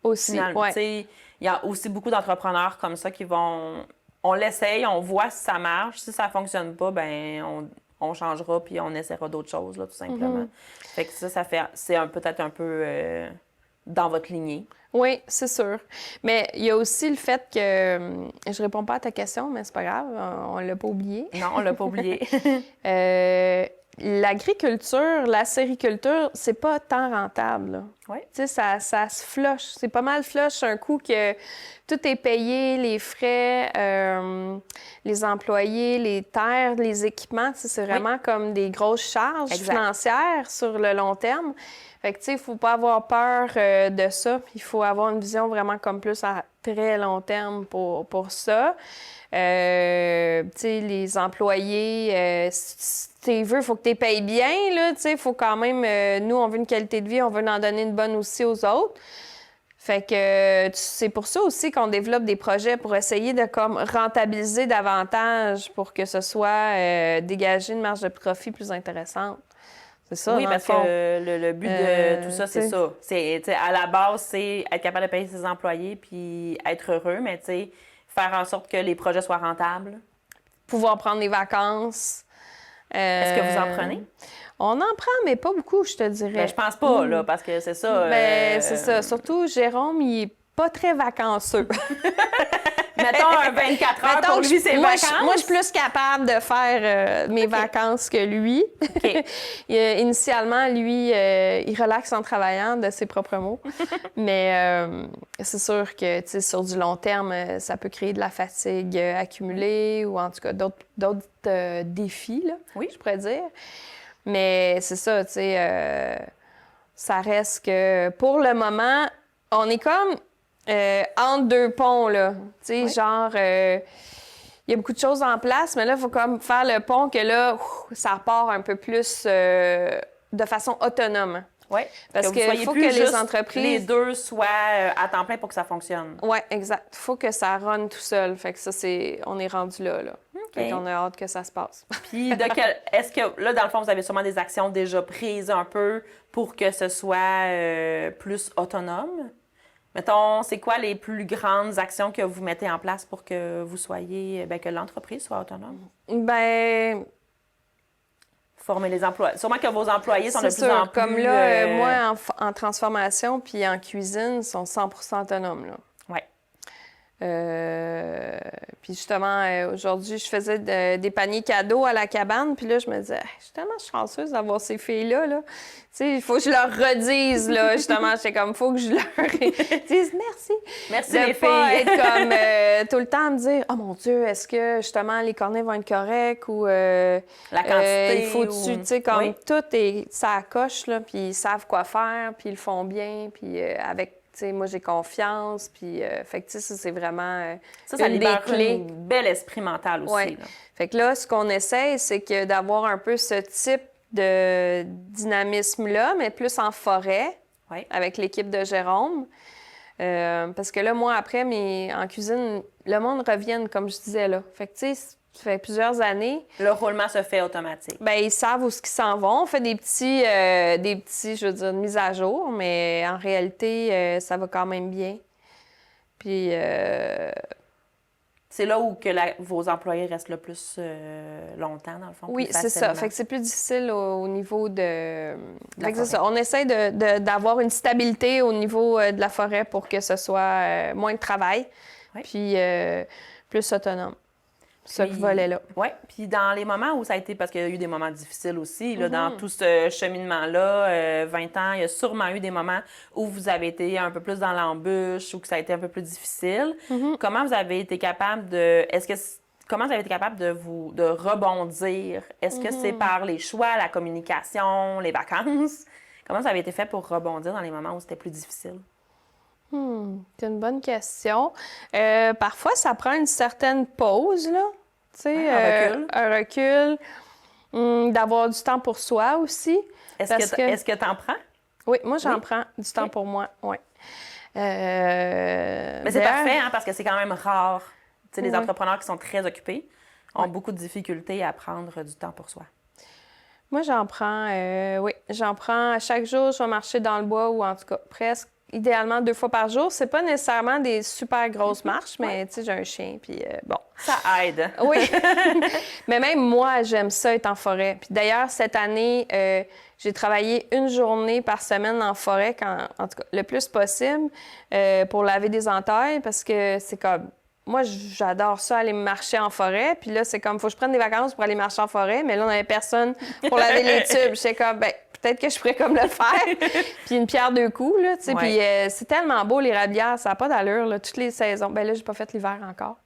Aussi, ouais. Il y a aussi beaucoup d'entrepreneurs comme ça qui vont... On l'essaye, on voit si ça marche. Si ça fonctionne pas, ben on changera puis on essaiera d'autres choses, là, tout simplement. Fait que c'est peut-être un peu dans votre lignée. Oui, c'est sûr. Mais il y a aussi le fait que... Je réponds pas à ta question, mais c'est pas grave, on l'a pas oublié. Non, on l'a pas oublié. L'agriculture, la sériculture, c'est pas tant rentable. Oui. Tu sais, ça se flush. C'est pas mal flush un coup que tout est payé, les frais, les employés, les terres, les équipements. C'est vraiment comme des grosses charges financières sur le long terme. Fait que, tu sais, il faut pas avoir peur de ça. Il faut avoir une vision vraiment comme plus à très long terme pour ça. Tu sais, les employés, si tu veux, il faut que tu les payes bien, là, tu sais, il faut quand même... nous, on veut une qualité de vie, on veut en donner une bonne aussi aux autres. Fait que c'est pour ça aussi qu'on développe des projets pour essayer de comme rentabiliser davantage pour que ce soit dégager une marge de profit plus intéressante. C'est ça, oui, parce que le but de tout ça, c'est ça. À la base, c'est être capable de payer ses employés puis être heureux, mais tu sais, faire en sorte que les projets soient rentables. Pouvoir prendre des vacances. Est-ce que vous en prenez? On en prend, mais pas beaucoup, je te dirais. Ben, je pense pas, là, parce que c'est ça. C'est ça. Surtout, Jérôme, il est pas très vacanceux. Mettons un 24 heures pour lui, c'est vacances. Moi, je suis plus capable de faire mes vacances que lui. Okay. Initialement, lui, il relaxe en travaillant, de ses propres mots. Mais c'est sûr que sur du long terme, ça peut créer de la fatigue accumulée ou en tout cas d'autres défis, là, je pourrais dire. Mais c'est ça, tu sais, ça reste que pour le moment, on est comme... entre deux ponts, là. Tu sais, genre, il y a beaucoup de choses en place, mais là, il faut comme faire le pont que là, ça repart un peu plus de façon autonome. Oui. Parce qu'il faut que les entreprises... les deux soient à temps plein pour que ça fonctionne. Oui, exact. Il faut que ça run tout seul. Fait que ça, on est rendu là. Fait qu'on a hâte que ça se passe. Puis, est-ce que, là, dans le fond, vous avez sûrement des actions déjà prises un peu pour que ce soit plus autonome? Mettons, c'est quoi les plus grandes actions que vous mettez en place pour que vous soyez, que l'entreprise soit autonome? Ben... Former les employés. Sûrement que vos employés sont de plus en plus... Comme là, moi, en transformation puis en cuisine, ils sont 100% autonomes, là. Oui. Puis justement, aujourd'hui, je faisais des paniers cadeaux à la cabane. Puis là, je me disais, je suis tellement chanceuse d'avoir ces filles-là. Là. Tu sais, il faut que je leur redise, là, justement. J'étais comme, il faut que je leur dise merci. Merci, de les pas filles. être comme tout le temps à me dire, oh mon Dieu, est-ce que justement les cornets vont être corrects ou la quantité. il faut tu sais, comme tout est, ça coche, là, puis ils savent quoi faire, puis ils le font bien, puis avec. T'sais, moi, j'ai confiance, puis fait que, ça, c'est vraiment ça une des clés. Un bel esprit mental aussi. Ouais. Là. Fait que là, ce qu'on essaie, c'est que d'avoir un peu ce type de dynamisme-là, mais plus en forêt, avec l'équipe de Jérôme. Parce que là, moi, après, en cuisine, le monde revient, comme je disais, là. Fait que, tu sais, ça fait plusieurs années. Le roulement se fait automatique. Bien, ils savent où ils s'en vont. On fait des petits, je veux dire, mises à jour, mais en réalité, ça va quand même bien. Puis... c'est là où vos employés restent le plus longtemps, dans le fond. Oui, c'est ça. Fait que c'est plus difficile au niveau de... Fait que c'est ça. On essaie d'avoir une stabilité au niveau de la forêt pour que ce soit moins de travail, puis plus autonome. Ce volet-là. Oui. Puis dans les moments où ça a été, parce qu'il y a eu des moments difficiles aussi, là, dans tout ce cheminement-là, 20 ans, il y a sûrement eu des moments où vous avez été un peu plus dans l'embûche ou que ça a été un peu plus difficile. Comment vous avez été capable comment vous avez été capable de rebondir? Est-ce que c'est par les choix, la communication, les vacances? Comment ça avait été fait pour rebondir dans les moments où c'était plus difficile? C'est une bonne question. Parfois, ça prend une certaine pause, là. Tu sais, un recul. D'avoir du temps pour soi aussi. Est-ce que tu en prends? Oui, moi, j'en prends du temps pour moi, oui. Mais c'est parfait, hein, parce que c'est quand même rare. Tu sais, les entrepreneurs qui sont très occupés ont beaucoup de difficultés à prendre du temps pour soi. Moi, j'en prends, j'en prends à chaque jour. Je vais marcher dans le bois ou en tout cas presque, idéalement 2 fois par jour. C'est pas nécessairement des super grosses marches, mais tu sais, j'ai un chien, puis bon. Ça aide. Oui. Mais même moi, j'aime ça être en forêt. Puis d'ailleurs, cette année, j'ai travaillé 1 journée par semaine en forêt, en tout cas, le plus possible, pour laver des entailles, parce que c'est comme... Moi, j'adore ça, aller marcher en forêt. Puis là, c'est comme, faut que je prenne des vacances pour aller marcher en forêt. Mais là, on n'avait personne pour laver les tubes. J'étais comme, ben peut-être que je pourrais comme le faire. Puis une pierre deux coups, là, tu sais. Puis c'est tellement beau, l'érablière, ça n'a pas d'allure, là, toutes les saisons. Ben là, j'ai pas fait l'hiver encore.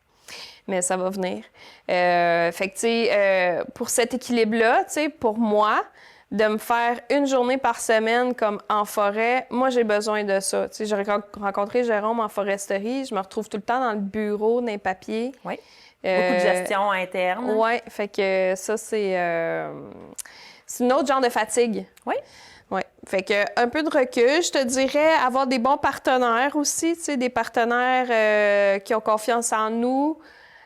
Mais ça va venir. Fait que, tu sais, pour cet équilibre-là, tu sais, pour moi, de me faire 1 journée par semaine comme en forêt, moi, j'ai besoin de ça. Tu sais, j'ai rencontré Jérôme en foresterie. Je me retrouve tout le temps dans le bureau, dans les papiers. Oui. Beaucoup de gestion interne. Oui, fait que ça, c'est un autre genre de fatigue. Oui. Oui. Fait que un peu de recul, je te dirais avoir des bons partenaires aussi, tu sais, des partenaires qui ont confiance en nous.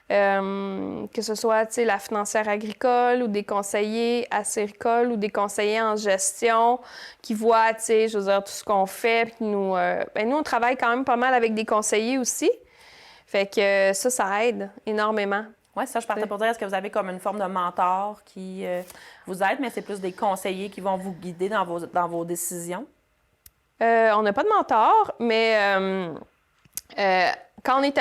Que ce soit la financière agricole ou des conseillers acéricoles ou des conseillers en gestion qui voient, je veux dire, tout ce qu'on fait. Puis nous, nous, on travaille quand même pas mal avec des conseillers aussi. Fait que ça aide énormément. Oui, ça, je partais pour dire, est-ce que vous avez comme une forme de mentor qui vous aide, mais c'est plus des conseillers qui vont vous guider dans vos décisions? On n'a pas de mentor, mais... quand on est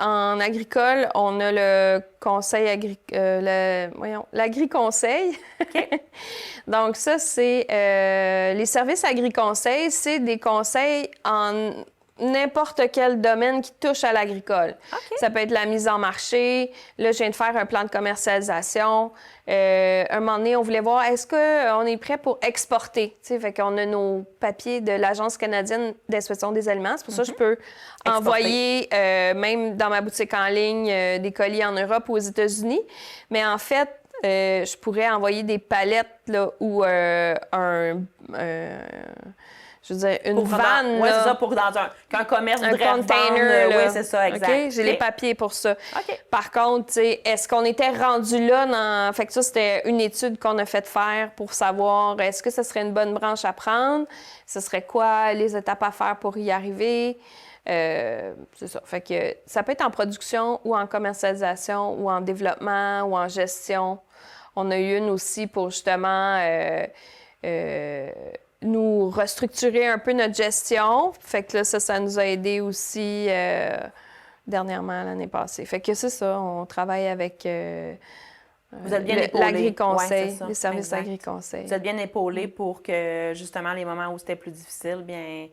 en agricole, on a le conseil l'agri-conseil. OK. Donc ça, c'est les services agri-conseil, c'est des conseils en n'importe quel domaine qui touche à l'agricole. Okay. Ça peut être la mise en marché. Là, je viens de faire un plan de commercialisation. Un moment donné, on voulait voir, est-ce qu'on est prêt pour exporter? T'sais, fait qu'on a nos papiers de l'Agence canadienne d'inspection des aliments. C'est pour ça que je peux envoyer, même dans ma boutique en ligne, des colis en Europe ou aux États-Unis. Mais en fait, je pourrais envoyer des palettes là, ou je veux dire, une vanne. Oui, c'est ça, pour dans qu'un commerce voudrait container. Oui, c'est ça, exact. Okay? J'ai les papiers pour ça. Okay. Par contre, est-ce qu'on était rendu là? Fait que ça, c'était une étude qu'on a fait faire pour savoir est-ce que ce serait une bonne branche à prendre? Ce serait quoi les étapes à faire pour y arriver? C'est ça. Fait que ça peut être en production ou en commercialisation ou en développement ou en gestion. On a eu une aussi pour justement... nous restructurer un peu notre gestion. Fait que là, ça nous a aidé aussi dernièrement, l'année passée. Fait que c'est ça, on travaille avec vous êtes bien épaulé. L'agri-conseil, les services agri-conseil. Vous êtes bien épaulé pour que, justement, les moments où c'était plus difficile, bien,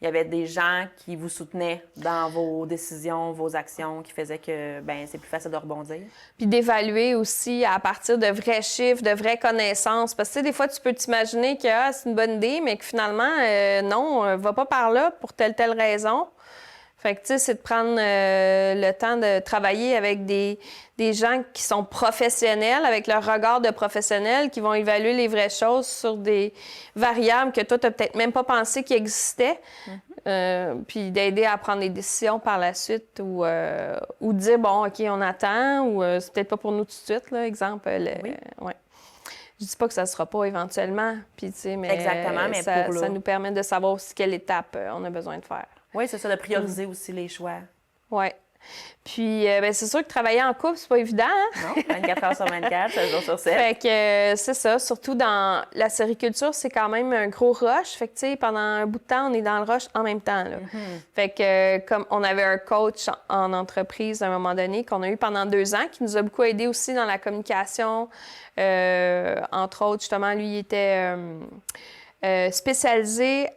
il y avait des gens qui vous soutenaient dans vos décisions, vos actions, qui faisaient que, bien, c'est plus facile de rebondir. Puis d'évaluer aussi à partir de vrais chiffres, de vraies connaissances. Parce que, tu sais, des fois, tu peux t'imaginer que c'est une bonne idée, mais que finalement, non, va pas par là pour telle raison. Fait que, tu sais, c'est de prendre le temps de travailler avec des gens qui sont professionnels, avec leur regard de professionnels, qui vont évaluer les vraies choses sur des variables que toi, tu n'as peut-être même pas pensé qu'ils existaient. Puis d'aider à prendre des décisions par la suite ou dire, bon, OK, on attend ou c'est peut-être pas pour nous tout de suite, là, exemple. Ouais. Je dis pas que ça ne sera pas éventuellement, puis, tu sais, mais, exactement, mais ça nous permet de savoir aussi quelle étape on a besoin de faire. Oui, c'est ça, de prioriser aussi les choix. Oui. Puis, c'est sûr que travailler en couple, c'est pas évident. Hein? Non, 24 heures sur 24, 7 jours sur 7. Fait que c'est ça. Surtout dans la sériculture, c'est quand même un gros rush. Fait que, tu sais, pendant un bout de temps, on est dans le rush en même temps. Là. Fait que, comme on avait un coach en entreprise à un moment donné qu'on a eu pendant 2 ans, qui nous a beaucoup aidé aussi dans la communication. Entre autres, justement, lui, il était... spécialisé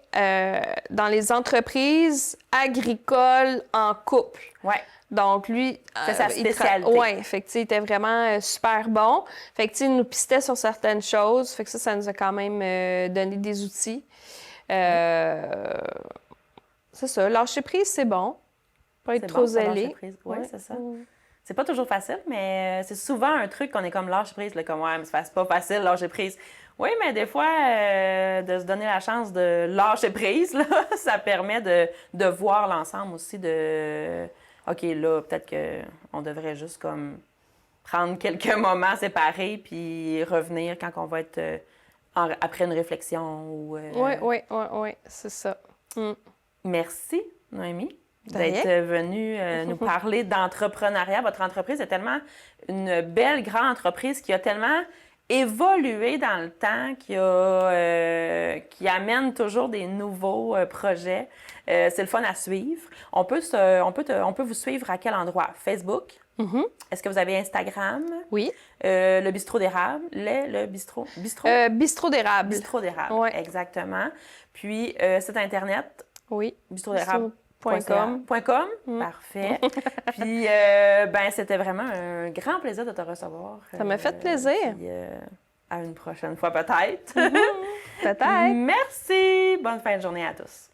dans les entreprises agricoles en couple. Oui. Donc, lui... c'est sa spécialité. Oui, fait que, il était vraiment super bon. Fait que, il nous pistait sur certaines choses. Fait que ça nous a quand même donné des outils. c'est ça. Lâcher prise, c'est bon. Pas être C'est trop bon, ça, lâcher zélé. prise. Oui, Ouais. c'est ça. C'est pas toujours facile, mais c'est souvent un truc qu'on est comme lâcher prise, là, comme ouais, mais c'est pas facile, lâcher prise. Oui, mais des fois, de se donner la chance de lâcher prise, là, ça permet de voir l'ensemble aussi de OK, là, peut-être qu'on devrait juste comme prendre quelques moments séparés puis revenir quand on va être après une réflexion ou. Oui, c'est ça. Merci, Noémie, De rien. d'être venue nous parler d'entrepreneuriat. Votre entreprise est tellement une belle grande entreprise qui a tellement évolué dans le temps, qui amène toujours des nouveaux projets. C'est le fun à suivre. On peut vous suivre à quel endroit? Facebook? Est-ce que vous avez Instagram? Oui. Le bistrot d'érable? Le bistrot? Bistrot d'érable. Bistrot d'érable, Ouais. exactement. Puis, site Internet? Oui. Bistrotdérable.com. Parfait. Puis, c'était vraiment un grand plaisir de te recevoir. Ça m'a fait plaisir. Puis, à une prochaine fois, peut-être. Peut-être. Merci. Bonne fin de journée à tous.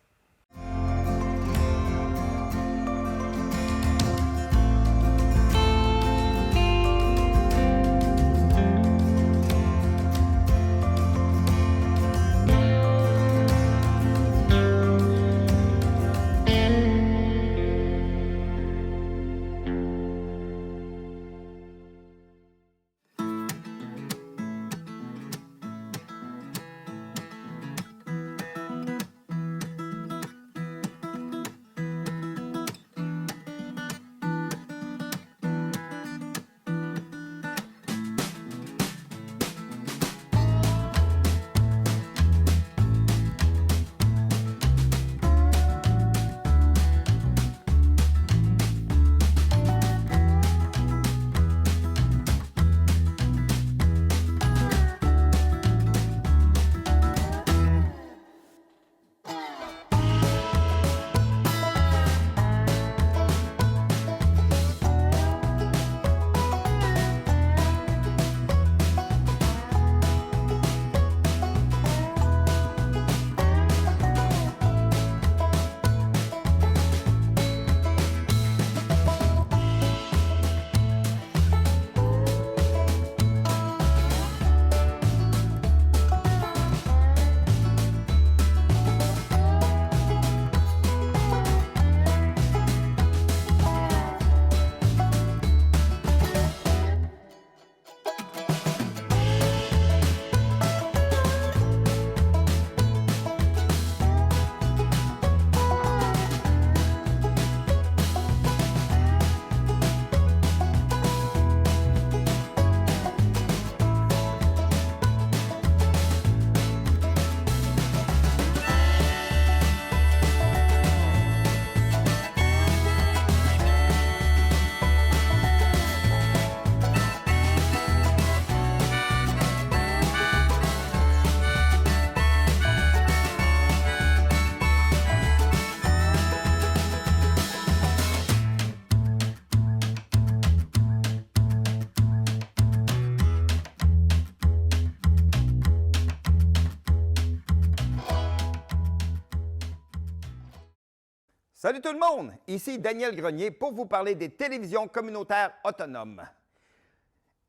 Salut tout le monde! Ici Daniel Grenier pour vous parler des télévisions communautaires autonomes.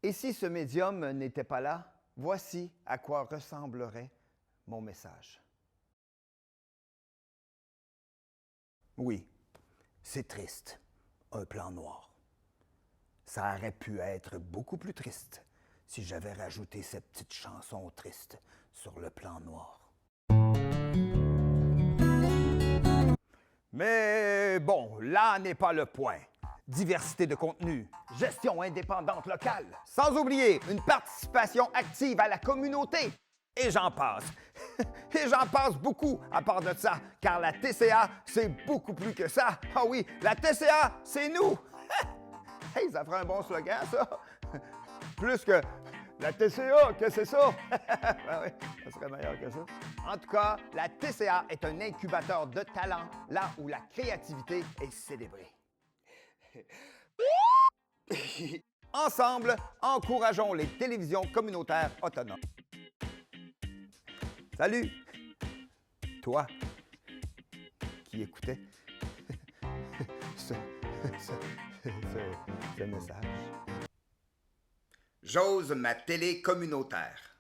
Et si ce médium n'était pas là, voici à quoi ressemblerait mon message. Oui, c'est triste, un plan noir. Ça aurait pu être beaucoup plus triste si j'avais rajouté cette petite chanson triste sur le plan noir. Mais bon, là n'est pas le point. Diversité de contenu, gestion indépendante locale, sans oublier une participation active à la communauté. Et j'en passe. Et j'en passe beaucoup à part de ça, car la TCA, c'est beaucoup plus que ça. Ah oui, la TCA, c'est nous. Hey, ça ferait un bon slogan, ça. Plus que la TCA, que c'est ça? Ben oui, ça serait meilleur que ça. En tout cas, la TCA est un incubateur de talent, là où la créativité est célébrée. Ensemble, encourageons les télévisions communautaires autonomes. Salut! Toi, qui écoutait ce message. J'ose ma télé communautaire.